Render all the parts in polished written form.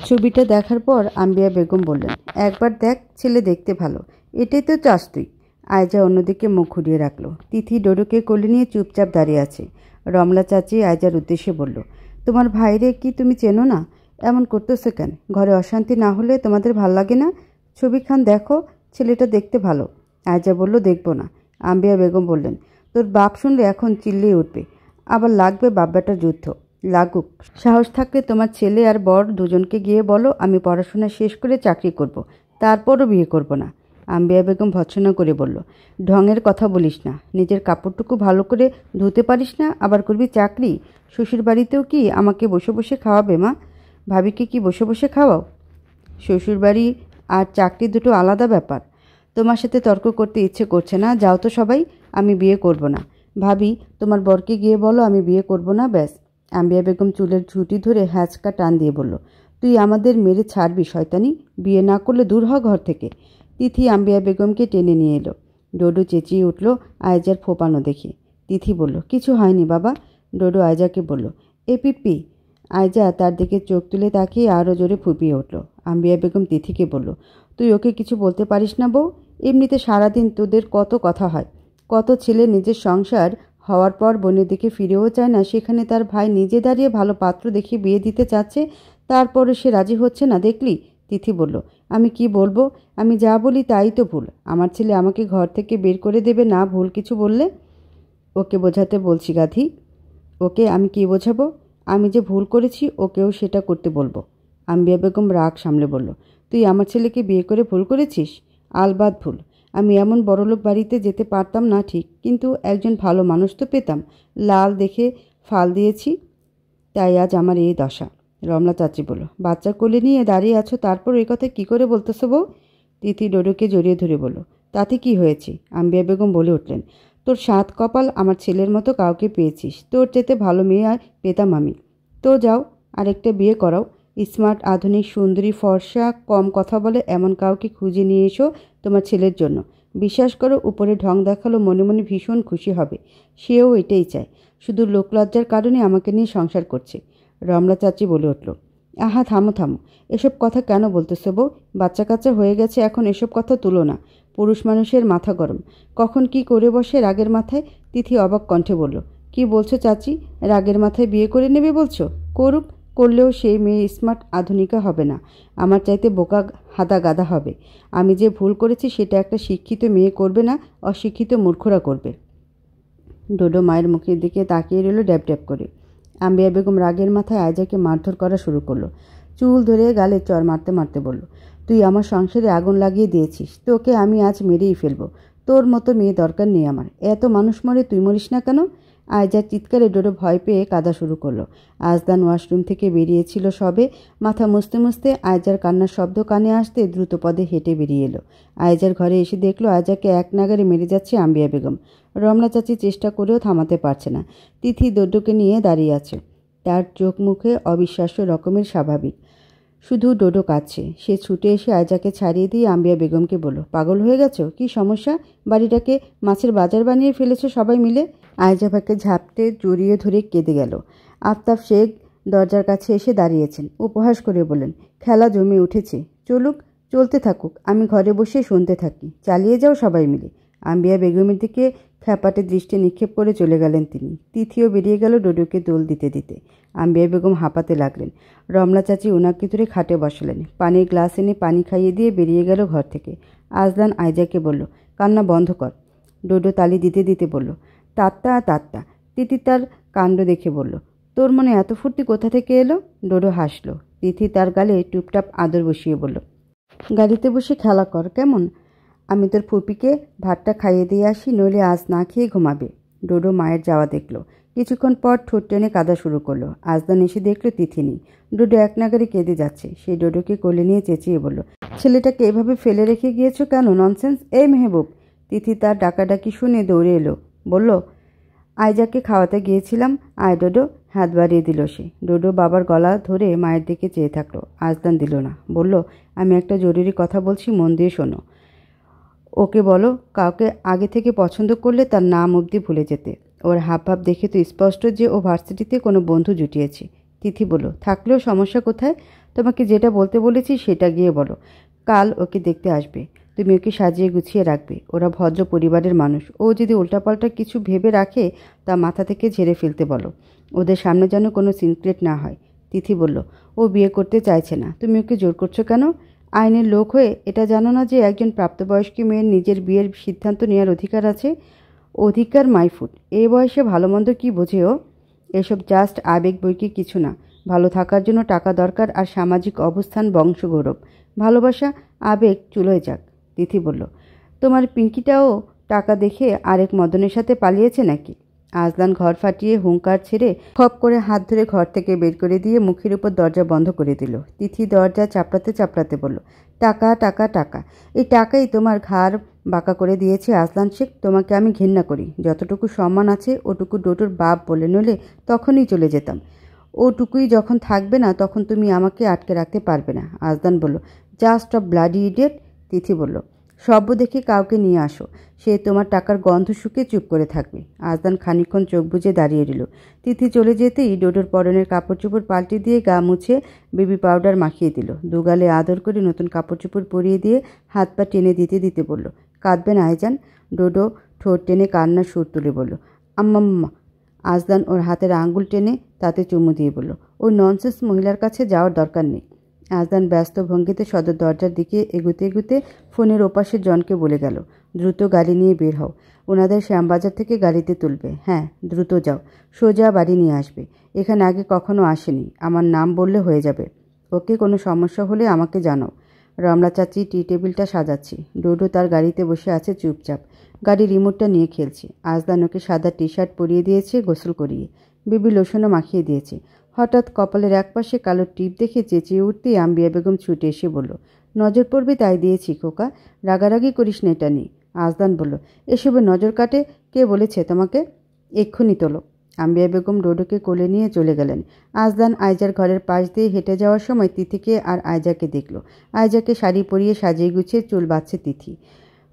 ছবিটা দেখার পর আম্বিয়া বেগম বললেন, একবার দেখ, ছেলে দেখতে ভালো, এটাই তো চাস তুই। আয়জা অন্যদিকে মুখ ঘুরিয়ে রাখলো। তিথি ডোডোকে কোলে নিয়ে চুপচাপ দাঁড়িয়ে আছে। রমলা চাচি আয়জার উদ্দেশ্যে বলল, তোমার ভাইরে কি তুমি চেনো না? এমন করতেছো কেন? ঘরে অশান্তি না হলে তোমাদের ভাল লাগে না? ছবিখান দেখো, ছেলেটা দেখতে ভালো। আয়জা বলল, দেখবো না। আম্বিয়া বেগম বললেন, তোর বাপ শুনলে এখন চিল্লিয়ে উঠবে, আবার লাগবে বাব্বাটার যুদ্ধ। লাগুক, সাহস থাকলে তোমার ছেলে আর বর দুজনকে গিয়ে বলো আমি পড়াশোনা শেষ করে চাকরি করব, তারপরও বিয়ে করব না। আম্বিয়া বেগম ভৎসনা করে বলল, ঢঙের কথা বলিস না, নিজের কাপড়টুকু ভালো করে ধুতে পারিস না, আবার করবি চাকরি? শ্বশুর বাড়িতেও কি আমাকে বসে বসে খাওয়াবে মা? ভাবিকে কি বসে বসে খাওয়াও? শ্বশুরবাড়ি আর চাকরি দুটো আলাদা ব্যাপার। তোমার সাথে তর্ক করতে ইচ্ছে করছে না, যাও তো সবাই, আমি বিয়ে করব না। ভাবি, তোমার বরকে গিয়ে বলো আমি বিয়ে করব না, ব্যাস। আম্বিয়া বেগম চুলের ঝুঁটি ধরে হ্যাঁচকা টান দিয়ে বলল, তুই আমাদের মেরে ছাড়বি শয়তানি, বিয়ে না করলে দূর হ ঘর থেকে। তিথি আম্বিয়া বেগমকে টেনে নিয়ে এলো। ডোডো চেঁচিয়ে উঠল আয়জার ফোপানো দেখে। তিথি বলল, কিছু হয়নি বাবা। ডোডো আয়জাকে বলল, এ পিপি। আয়জা তার দিকে চোখ তুলে তাকিয়ে আরও জোরে ফুপিয়ে উঠল। আম্বিয়া বেগম তিথিকে বলল, তুই ওকে কিছু বলতে পারিস না বউ? এমনিতে সারাদিন তোদের কত কথা হয়। কত ছেলে নিজের সংসার হওয়ার পর বোনের দিকে ফিরেও চায় না, সেখানে তার ভাই নিজে দাঁড়িয়ে ভালো পাত্র দেখে বিয়ে দিতে চাচ্ছে, তারপরে সে রাজি হচ্ছে না, দেখলি? তিথি বলল, আমি কি বলবো? আমি যা বলি তাই তো ভুল। আমার ছেলে আমাকে ঘর থেকে বের করে দেবে না ভুল কিছু বললে? ওকে বোঝাতে বলছি গাধি। ওকে আমি কি বোঝাবো? আমি যে ভুল করেছি ওকেও সেটা করতে বলবো। আম্বিয়া বেগম রাগ সামলে বলল, তুই আমার ছেলেকে বিয়ে করে ভুল করেছিস? আলবাত ভুল। আমি এমন বড়লোক বাড়িতে যেতে পারতাম না ঠিক, কিন্তু একজন ভালো মানুষ তো পেতাম। লাল দেখে ফাল দিয়েছি, তাই আজ আমার এই দশা। রমলা চাচি বলল, বাচ্চা কোলে নিয়ে দাঁড়িয়ে আছো, তারপর এই কথা কী করে বলতেছো বউ? তিথি ডোডোকে জড়িয়ে ধরে বলল, তাতে কি হয়েছে? আম্বিয়া বেগম বলে উঠলেন, তোর সাত কপাল আমার ছেলের মতো কাউকে পেয়েছিস, তোর চেতে ভালো মেয়ে আর পেতাম আমি। তো যাও, আরেকটা বিয়ে করাও। স্মার্ট, আধুনিক, সুন্দরী, ফর্সা, কম কথা বলে এমন কাউকে খুঁজে নিয়ে এসো তোমার ছেলের জন্য। বিশ্বাস করো, উপরে ঢং দেখালো মনে মনে ভীষণ খুশি হবে। সেও এটাই চায়, শুধু লোকলজ্জার কারণে আমাকে নিয়ে সংসার করছে। রমলা চাচি বলে উঠল, আহা থামো থামো, এসব কথা কেন বলতেছো বউ? বাচ্চা কাচ্চা হয়ে গেছে, এখন এসব কথা তুলো না। পুরুষ মানুষের মাথা গরম, কখন কি করে বসে রাগের মাথায়। তিথি অবাক কণ্ঠে বলল, কি বলছো চাচি? রাগের মাথায় বিয়ে করে নেবে বলছো? করুক, করলেও সেই মেয়ে স্মার্ট আধুনিকা হবে না, আমার চাইতে বোকা হাদা গাদা হবে। আমি যে ভুল করেছি সেটা একটা শিক্ষিত মেয়ে করবে না, অশিক্ষিত মূর্খরা করবে। ডোডো মায়ের মুখের দিকে তাকিয়ে রইল ড্যাব ড্যাব করে। আম্বিয়া বেগম রাগের মাথায় আয়জাকে মারধর করা শুরু করলো। চুল ধরে গালে চর মারতে মারতে বলল, তুই আমার সংসারে আগুন লাগিয়ে দিয়েছিস, তোকে আমি আজ মেরেই ফেলবো। তোর মতো মেয়ে দরকার নেই আমার। এত মানুষ মরে তুই মরিস না কেন? আয়জার চিৎকারে ডোডো ভয় পেয়ে কাঁদা শুরু করলো। আজদান ওয়াশরুম থেকে বেরিয়েছিল সবে, মাথা মুছতে মুছতে আয়জার কান্নার শব্দ কানে আসতে দ্রুত পদে হেঁটে বেরিয়ে এলো। আয়জার ঘরে এসে দেখলো আয়জাকে এক নাগারে মেরে যাচ্ছে আম্বিয়া বেগম। রমলা চাচি চেষ্টা করেও থামাতে পারছে না। তিথি ডোডোকে নিয়ে দাঁড়িয়ে আছে, তার চোখ মুখে অবিশ্বাস্য রকমের স্বাভাবিক, শুধু ডোডো কাঁদছে। সে ছুটে এসে আয়জাকে ছাড়িয়ে দিয়ে আম্বিয়া বেগমকে বলল, পাগল হয়ে গেছো? কি সমস্যা? বাড়িটাকে মাছের বাজার বানিয়ে ফেলেছো সবাই মিলে। আয়জা ভাইকে ঝাপটে জড়িয়ে ধরে কেঁদে গেল। আফতাব শেখ দরজার কাছে এসে দাঁড়িয়েছেন, উপহাস করে বললেন, খেলা জমে উঠেছে, চলুক, চলতে থাকুক, আমি ঘরে বসে শুনতে থাকি, চালিয়ে যাও সবাই মিলে। আম্বিয়া বেগমের দিকে খ্যাপাটে দৃষ্টি নিক্ষেপ করে চলে গেলেন তিনি। তিথিও বেরিয়ে গেল ডোডোকে দোল দিতে দিতে। আম্বিয়া বেগম হাঁপাতে লাগলেন। রমলা চাচি ওনাকে ধরে খাটে বসালেন, পানির গ্লাস এনে পানি খাইয়ে দিয়ে বেরিয়ে গেল ঘর থেকে। আজদান আয়জাকে বলল, কান্না বন্ধ কর। ডোডো তালি দিতে দিতে বলল, তাত্তা তাত্তা। তিথি তার কাণ্ড দেখে বলল, তোর মনে এত ফুর্তি কোথা থেকে এলো? ডোডো হাসল। তিথি তার গালে টুপটাপ আদর বসিয়ে বলল, গাড়িতে বসে খেলা কর কেমন? আমি তোর ফুপিকে ভাতটা খাইয়ে দিয়ে আসি, নইলে আজ না খেয়ে ঘুমাবে। ডোডো মায়ের যাওয়া দেখল। কিছুক্ষণ পর ঠোঁট টেনে কাঁদা শুরু করলো। আজদান এসে দেখল তিথি নেই। ডোডো এক নাগারে কেঁদে যাচ্ছে। সেই ডোডোকে কোলে নিয়ে চেঁচিয়ে বলল, ছেলেটাকে এভাবে ফেলে রেখে গিয়েছো কেন? ননসেন্স। এই মেহবুব। তিথি তার ডাকাডাকি শুনে দৌড়ে এলো, বলল, আয়জাকে খাওয়াতে গিয়েছিলাম, আয় ডোডো। হাত বাড়িয়ে দিল সে। ডোডো বাবার গলা ধরে মায়ের দিকে চেয়ে থাকলো। আজদান দিল না, বলল, আমি একটা জরুরি কথা বলছি, মন দিয়ে শোনো। ওকে বলো কাউকে আগে থেকে পছন্দ করলে তার নাম অবধি ভুলে যেতে। ওর হাবভাব দেখে তো স্পষ্ট যে ও ভার্সিটিতে কোনো বন্ধু জুটিয়েছে। তিথি বলল, থাকলেও সমস্যা কোথায়? তোমাকে যেটা বলতে বলেছি সেটা গিয়ে বলো। কাল ওকে দেখতে আসবে, তুমি ওকে সাজিয়ে গুছিয়ে রাখবে। ওরা ভদ্র পরিবারের মানুষ, ও যদি উল্টাপাল্টা কিছু ভেবে রাখে তা মাথা থেকে ঝেড়ে ফেলতে বলো। ওদের সামনে যেন কোনো সিক্রেট না হয়। তিথি বলল, ও বিয়ে করতে চাইছে না, তুমি ওকে জোর করছো কেন? আইনের লোক হয়ে এটা জানো না যে একজন প্রাপ্তবয়স্ক মেয়ের নিজের বিয়ের সিদ্ধান্ত নেওয়ার অধিকার আছে? অধিকার মাইফুট, এই বয়সে ভালো মন্দ কী বোঝে ও? এসব জাস্ট আবেগ বইকি কিছু না। ভালো থাকার জন্য টাকা দরকার আর সামাজিক অবস্থান, বংশগৌরব। ভালোবাসা আবেগ চুলোয় যাক। তিথি বলল, তোমার পিঙ্কিটাও টাকা দেখে আরেক মদনের সাথে পালিয়েছে নাকি? আজলান ঘর ফাটিয়ে হুঙ্কার ছেড়ে খপ করে হাত ধরে ঘর থেকে বের করে দিয়ে মুখের উপর দরজা বন্ধ করে দিল। তিথি দরজা চাপড়াতে চাপড়াতে বলল, টাকা টাকা টাকা, এই টাকাই তোমার ঘাড় বাঁকা করে দিয়েছে আজলান শেখ। তোমাকে আমি ঘেন্না করি। যতটুকু সম্মান আছে ওটুকু ডোডোর বাপ বলে নলে তখনই চলে যেতাম। ওটুকুই যখন থাকবে না তখন তুমি আমাকে আটকে রাখতে পারবে না। আজলান বলল, জাস্ট অ ব্লাডি ইডিয়েট। তিথি বলল, সভ্য দেখে কাউকে নিয়ে আসো, সে তোমার টাকার গন্ধ শুকে চুপ করে থাকবে। আজলান খানিকক্ষণ চোখ বুজে দাঁড়িয়ে রইল। তিথি চলে যেতেই ডোডোর পরনের কাপড় চোপড় পাল্টে দিয়ে গা মুছে বেবি পাউডার মাখিয়ে দিল। দুগালে আদর করে নতুন কাপড় চোপড় পরিয়ে দিয়ে হাত পা টেনে দিতে দিতে বলল, কাঁদবেন আইজান? ডোডো ঠোঁট টেনে কান্নার সুর তুলে বলল, আম্মাম্মা। আজলান ওর হাতের আঙ্গুল টেনে তাতে চুমু দিয়ে বলল, ওই ননসেন্স মহিলার কাছে যাওয়ার দরকার নেই। আজলান ব্যস্ত ভঙ্গিতে সদর দরজার দিকে এগুতে এগুতে ফোনের ওপাশের জনকে বলে গেল, দ্রুত গাড়ি নিয়ে বের হও। ওনাদের শ্যামবাজার থেকে গাড়িতে তুলবে। হ্যাঁ, দ্রুত যাও, সোজা বাড়ি নিয়ে আসবে। এখানে আগে কখনো আসেনি, আমার নাম বললে হয়ে যাবে। ওকে, কোনো সমস্যা হলে আমাকে জানাও। রমলা চাচি টি টেবিলটা সাজাচ্ছি। ডোডো তার গাড়িতে বসে আছে চুপচাপ, গাড়ির রিমোটটা নিয়ে খেলছে। আজলান ওকে সাদা টি শার্ট পরিয়ে দিয়েছে, গোসল করিয়ে বেবি লোশনও মাখিয়ে দিয়েছে। হঠাৎ কপালের একপাশে কালো টিপ দেখে চেঁচিয়ে উঠতেই আম্বিয়া বেগম ছুটে এসে বলল, নজর পড়বে তাই দিয়েছি খোকা, রাগারাগি করিস না এটা নিয়ে। আজলান বলল, এসবে নজর কাটে কে বলেছে তোমাকে? এক্ষুনি তোলো। আম্বিয়া বেগম ডোডোকে কোলে নিয়ে চলে গেলেন। আজলান আয়জার ঘরের পাশ দিয়ে হেঁটে যাওয়ার সময় তিথিকে আর আয়জাকে দেখল। আয়জাকে শাড়ি পরিয়ে সাজিয়ে গুছিয়ে চুল বাঁধছে তিথি।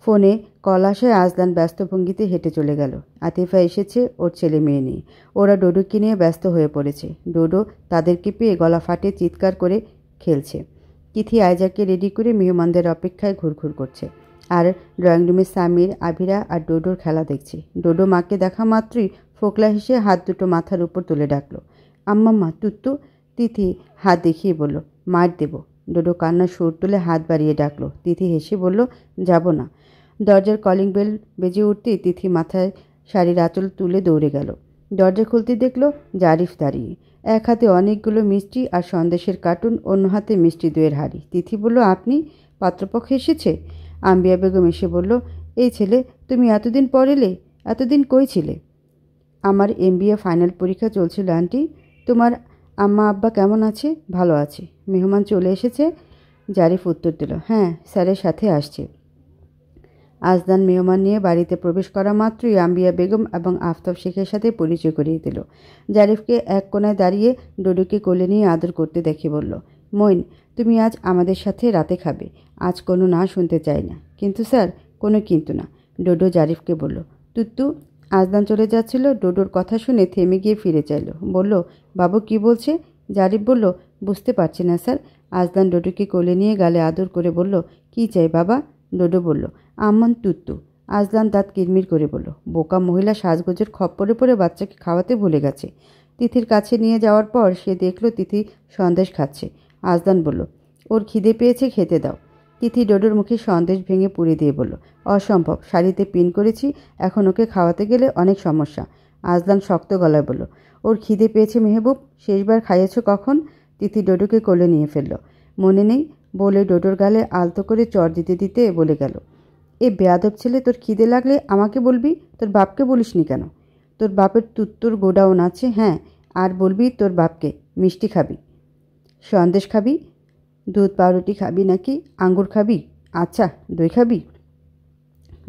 ফোনে কল আসায় আজলান ব্যস্ত ভঙ্গিতে হেঁটে চলে গেল। আতিফা এসেছে ওর ছেলে মেয়ে নিয়ে। ওরা ডোডোকে নিয়ে ব্যস্ত হয়ে পড়েছে। ডোডো তাদেরকে পেয়ে গলা ফাটে চিৎকার করে খেলছে। তিথি আয়জাকে রেডি করে মেহমানদের অপেক্ষায় ঘুরঘুর করছে। আর ড্রয়িং রুমে সামির, আভিরা আর ডোডোর খেলা দেখছে। ডোডো মাকে দেখা মাত্রই ফোকলা হেসে হাত দুটো মাথার উপর তুলে ডাকলো, আম্মাম্মা তুত্তু। তিথি হাত দেখিয়ে বলল, মার দেব। ডোডো কান্নার সুর তুলে হাত বাড়িয়ে ডাকলো। তিথি হেসে বলল, যাব না। দরজার কলিং বেল বেজে উঠতেই তিথি মাথায় শাড়ির আঁচল তুলে দৌড়ে গেল। দরজা খুলতে দেখল জারিফ দাঁড়িয়ে, এক হাতে অনেকগুলো মিষ্টি আর সন্দেশের কার্টুন, অন্য হাতে মিষ্টি দইয়ের হাঁড়ি। তিথি বলল, আপনি? পাত্রপক্ষ এসেছে? আম্বিয়া বেগম এসে বলল, এই ছেলে, তুমি এতদিন পর এলে? এতদিন কই ছিলে? আমার MBA ফাইনাল পরীক্ষা চলছিল আন্টি। তোমার আম্মা আব্বা কেমন আছে? ভালো আছে। মেহমান চলে এসেছে? জারিফ উত্তর দিল, হ্যাঁ, স্যারের সাথে আসছে। আজলান মেহমান নিয়ে বাড়িতে প্রবেশ করা মাত্রই আম্বিয়া বেগম এবং আফতাব শেখের সাথে পরিচয় করিয়ে দিল। জারিফকে এক কোণায় দাঁড়িয়ে ডোডোকে কোলে নিয়ে আদর করতে দেখে বলল, মইন, তুমি আজ আমাদের সাথে রাতে খাবে। আজ কোনো না শুনতে চাই না। কিন্তু স্যার? কোনো কিন্তু না। ডোডো জারিফকে বলল, তুত্তু। আজলান চলে যাচ্ছিল। ডোডোর কথা শুনে থেমে গিয়ে ফিরে চাইল। বলল, বাবু কি বলছে? জারিফ বলল, বুঝতে পারছি না স্যার। আজলান ডোডোকে কোলে নিয়ে গালে আদর করে বলল, কি চাই বাবা? ডোডো বলল, আম্মান তুত্তু। আজলান দাঁত কিরমির করে বলল, বোকা মহিলা সাজগোজের খপ্পরে পড়ে বাচ্চাকে খাওয়াতে ভুলে গেছে। তিথির কাছে নিয়ে যাওয়ার পর সে দেখল তিথি সন্দেশ খাচ্ছে। আজলান বলল, ওর খিদে পেয়েছে, খেতে দাও। তিথি ডোডোর মুখে সন্দেশ ভেঙে পুড়ে দিয়ে বলল, অসম্ভব, শাড়িতে পিন করেছি, এখন ওকে খাওয়াতে গেলে অনেক সমস্যা। আজলান শক্ত গলায় বলল, ওর খিদে পেয়েছে মেহবুব, শেষবার খাইয়েছ কখন? তিথি ডোডোকে কোলে নিয়ে ফেলল। মনে নেই বলে ডোডোর গালে আলতো করে চড় দিতে দিতে বলে গেল, এ বেয়াদব ছেলে, তোর খিদে লাগলে আমাকে বলবি, তোর বাপকে বলিসনি কেন? তোর বাপের তুত্তুর গোডাউন আছে, হ্যাঁ, আর বলবি তোর বাপকে মিষ্টি খাবি, সন্দেশ খাবি, দুধ পাউরুটি খাবি নাকি আঙ্গুর খাবি? আচ্ছা, দই খাবি?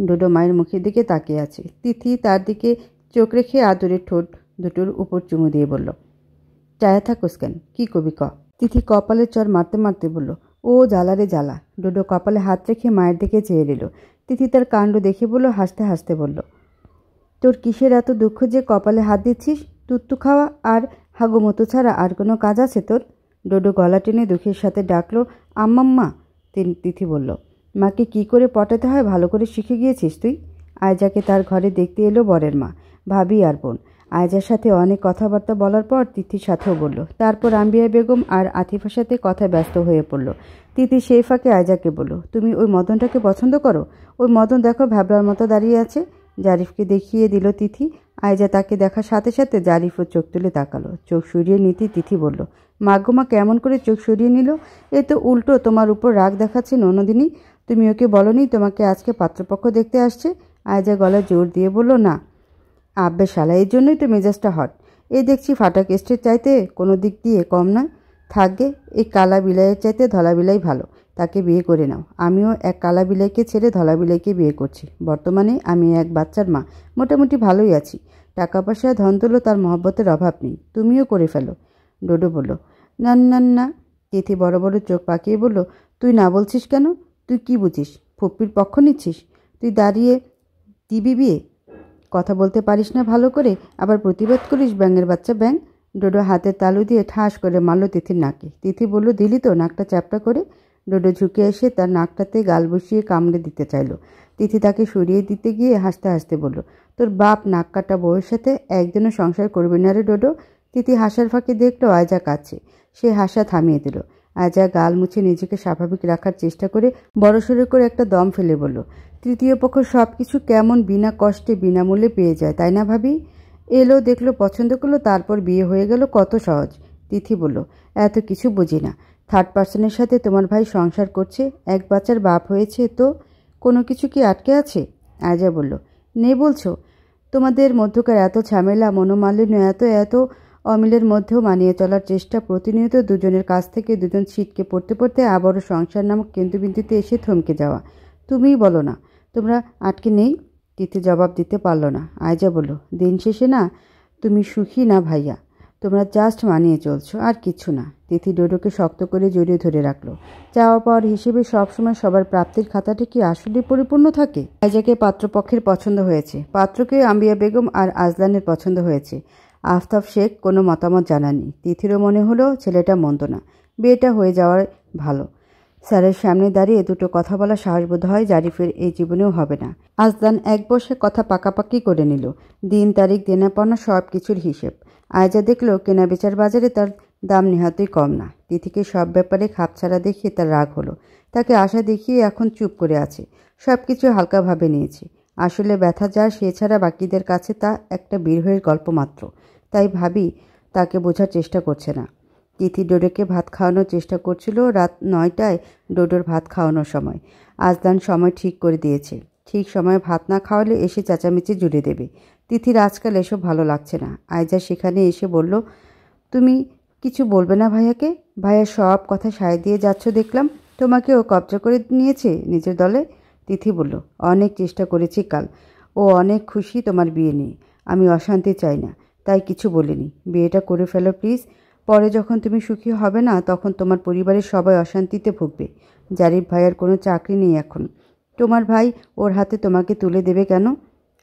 ডোডো মায়ের মুখের দিকে তাকিয়ে আছে। তিথি তার দিকে চোখ রেখে আদরের ঠোঁট দুটোর উপর চুমু দিয়ে বলল, চায়া থাকোস কেন, কি কবি ক? তিথি কপালে চর মারতে মারতে বলল, ও জ্বালা রে জ্বালা। ডোডো কপালে হাত রেখে মায়ের দিকে চেয়ে রইল। তিথি তার কাণ্ড দেখে বলল, হাসতে হাসতে বলল, তোর কিসের এত দুঃখ যে কপালে হাত দিচ্ছিস? তুত্তু খাওয়া আর হাগুমতো ছাড়া আর কোনো কাজ আছে তোর? ডোডো গলা টেনে দুঃখের সাথে ডাকলো, আম্মাম্মা। তিথি বলল, মাকে কি করে পটাতে হয় ভালো করে শিখে গিয়েছিস তুই? আয়জাকে তার ঘরে দেখতে এলো বরের মা, ভাবি আর বোন। আয়জার সাথে অনেক কথাবার্তা বলার পর তিথির সাথেও বলল। তারপর আম্বিয়া বেগম আর আতিফার সাথে কথায় ব্যস্ত হয়ে পড়ল। তিথি সেই ফাঁকে আয়জাকে বলল, তুমি ওই মদনটাকে পছন্দ করো? ওই মদন দেখো ভ্যাবলার মতো দাঁড়িয়ে আছে। জারিফকে দেখিয়ে দিল তিথি। আয়জা তাকে দেখার সাথে সাথে জারিফও চোখ তুলে তাকালো। চোখ সরিয়ে নিতে তিথি বলল, মাগ্যমা কেমন করে চোখ সরিয়ে নিল? এ তো উল্টো তোমার উপর রাগ দেখাচ্ছে ননদিনী। তুমি ওকে বলনি তোমাকে আজকে পাত্রপক্ষ দেখতে আসছে? আয়জা গলা জোর দিয়ে বলল, না আব্বে শালা, এই জন্যই তো মেজাজটা হট। এই দেখছি ফাটা কেস্টের চাইতে কোনো দিক দিয়ে কম নয়। থাকবে, এই কালা বিলাইয়ের চাইতে ধলা বিলাই ভালো, তাকে বিয়ে করে নাও। আমিও এক কালা বিলাইকে ছেড়ে ধলা বিলাইকে বিয়ে করছি। বর্তমানে আমি এক বাচ্চার মা, মোটামুটি ভালোই আছি। টাকা পয়সা ধন তুলো তার মহব্বতের অভাব নেই, তুমিও করে ফেলো। ডোডো বলল, না না না। তিথি বড় বড় চোখ পাকিয়ে বলল, তুই না বলছিস কেন? তুই কি বুঝিস? ফুপ্পির পক্ষ নিচ্ছিস? তুই দাঁড়িয়ে দিবি বিয়ে? কথা বলতে পারিস না ভালো করে, আবার প্রতিবাদ করিস ব্যাঙের বাচ্চা ব্যাঙ। ডোডো হাতের তালু দিয়ে ঠাস করে মারল তিথির নাকে। তিথি বলল, দিলি তো নাকটা চ্যাপটা করে? ডোডো ঝুঁকে এসে তার নাকটাতে গাল বসিয়ে কামড়ে দিতে চাইল। তিথি তাকে সরিয়ে দিতে গিয়ে হাসতে হাসতে বলল, তোর বাপ নাক কাটা বউয়ের সাথে একদিনও সংসার করবি না রে ডোডো। তিথি হাসার ফাঁকে দেখলো আয়জা কাছে। সে হাসা থামিয়ে দিল। আয়জা গাল মুছে নিজেকে স্বাভাবিক রাখার চেষ্টা করে বড়সড় করে একটা দম ফেলে বলল, তৃতীয় পক্ষ সব কিছু কেমন বিনা কষ্টে বিনামূল্যে পেয়ে যায়, তাই না ভাবি? এলো, দেখলো, পছন্দ করলো, তারপর বিয়ে হয়ে গেল, কত সহজ। তিথি বলল, এত কিছু বুঝি না। থার্ড পার্সনের সাথে তোমার ভাই সংসার করছে, এক বাচ্চার বাপ হয়েছে, তো কোনো কিছু কি আটকে আছে? আয়জা বলল, নেই বলছো? তোমাদের মধ্যকার এত ঝামেলা, মনোমালিন্য, এত এত অমিলের মধ্যেও মানিয়ে চলার চেষ্টা, প্রতিনিয়ত দুজনের কাছ থেকে দুজন ছিটকে পড়তে পড়তে আবারও সংসার নামক কেন্দ্রবিন্দুতে এসে থমকে যাওয়া। তুমিই বলো না তোমরা আটকে নেই? তিথি জবাব দিতে পারল না। আয়জা বলল, দিন শেষে না তুমি সুখী না ভাইয়া, তোমরা জাস্ট মানিয়ে চলছো, আর কিছু না। তিথি ডোডোকে শক্ত করে জড়িয়ে ধরে রাখলো। চাওয়া পাওয়ার হিসেবে সবসময় সবার প্রাপ্তির খাতাটা কি আসলে পরিপূর্ণ থাকে? আয়জাকে পাত্রপক্ষের পছন্দ হয়েছে, পাত্রকে আম্বিয়া বেগম আর আজলানের পছন্দ হয়েছে। আফতাব শেখ কোনো মতামত জানাননি। তিথিরও মনে হলো ছেলেটা মন্দ না, বিয়েটা হয়ে যাওয়ার ভালো। স্যারের সামনে দাঁড়িয়ে দুটো কথা বলা সাহস বোধ হয় জারিফের এই জীবনেও হবে না। আজলান এক বসে কথা পাকাপাকি করে নিল, দিন তারিখ দেনাপাওনা সব কিছুর হিসেব। আয়জা দেখলো কেনা বেচার বাজারে তার দাম নেহাতই কম না। তিথিকে সব ব্যাপারে খাপছাড়া দেখিয়ে তার রাগ হলো। তাকে আশা দেখিয়ে এখন চুপ করে আছে, সব কিছু হালকাভাবে নিয়েছে। আসলে ব্যথা যা সে ছাড়া বাকিদের কাছে তা একটা বীরহয়ের গল্প মাত্র। তাই ভাবি তাকে বোঝার চেষ্টা করছে না। তিথি ডোডোকে ভাত খাওয়ানোর চেষ্টা করছিল। রাত 9টায় ডোডোর ভাত খাওয়ানোর সময়। আজলান সময় ঠিক করে দিয়েছে, ঠিক সময়ে ভাত না খাওয়ালে এসে চেঁচামেচি জুড়ে দেবে। তিথির আজকাল এসব ভালো লাগছে না। আয়জা সেখানে এসে বলল, তুমি কিছু বলবে না ভাইয়াকে? ভাইয়া সব কথা সায় দিয়ে যাচ্ছ দেখলাম, তোমাকে ও কবজা করে নিয়েছে নিজের দলে। তিথি বলল, অনেক চেষ্টা করেছি কাল, ও অনেক খুশি তোমার বিয়ে নিয়ে। আমি অশান্তি চাই না, তাই কিছু বলিনি। বিয়েটা করে ফেলো প্লিজ। পরে যখন তুমি সুখী হবে না তখন তোমার পরিবারের সবাই অশান্তিতে ভুগবে। জারিফ ভাইয়ার কোনো চাকরি নেই এখন, তোমার ভাই ওর হাতে তোমাকে তুলে দেবে কেন?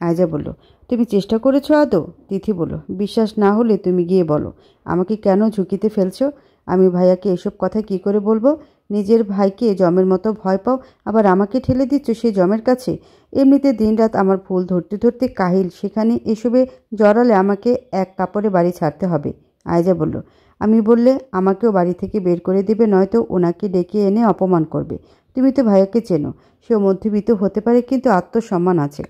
আয়জা বলল, তুমি চেষ্টা করেছো আদৌ? তিথি বলল, বিশ্বাস না হলে তুমি গিয়ে বলো, আমাকে কেন ঝুঁকিতে ফেলছো? আমি ভাইয়াকে এসব কথা কি করে বলবো? নিজের ভাইকে জমের মতো ভয় পাও, আবার আমাকে ঠেলে দিচ্ছ সেই জমের কাছে। এমনিতে দিনরাত আমার ভুল ধরতে ধরতে কাহিল, সেখানে এসবে জড়ালে আমাকে এক কাপড়ে বাড়ি ছাড়তে হবে। আয়জা বলল, আমি বললে আমাকেও বাড়ি থেকে বের করে দেবে, নয়তো ওনাকে ডেকে এনে অপমান করবে। তুমি তো ভাইয়াকে চেনো, সেও মধ্যবিত্ত হতে পারে, কিন্তু আত্মসম্মান আছে।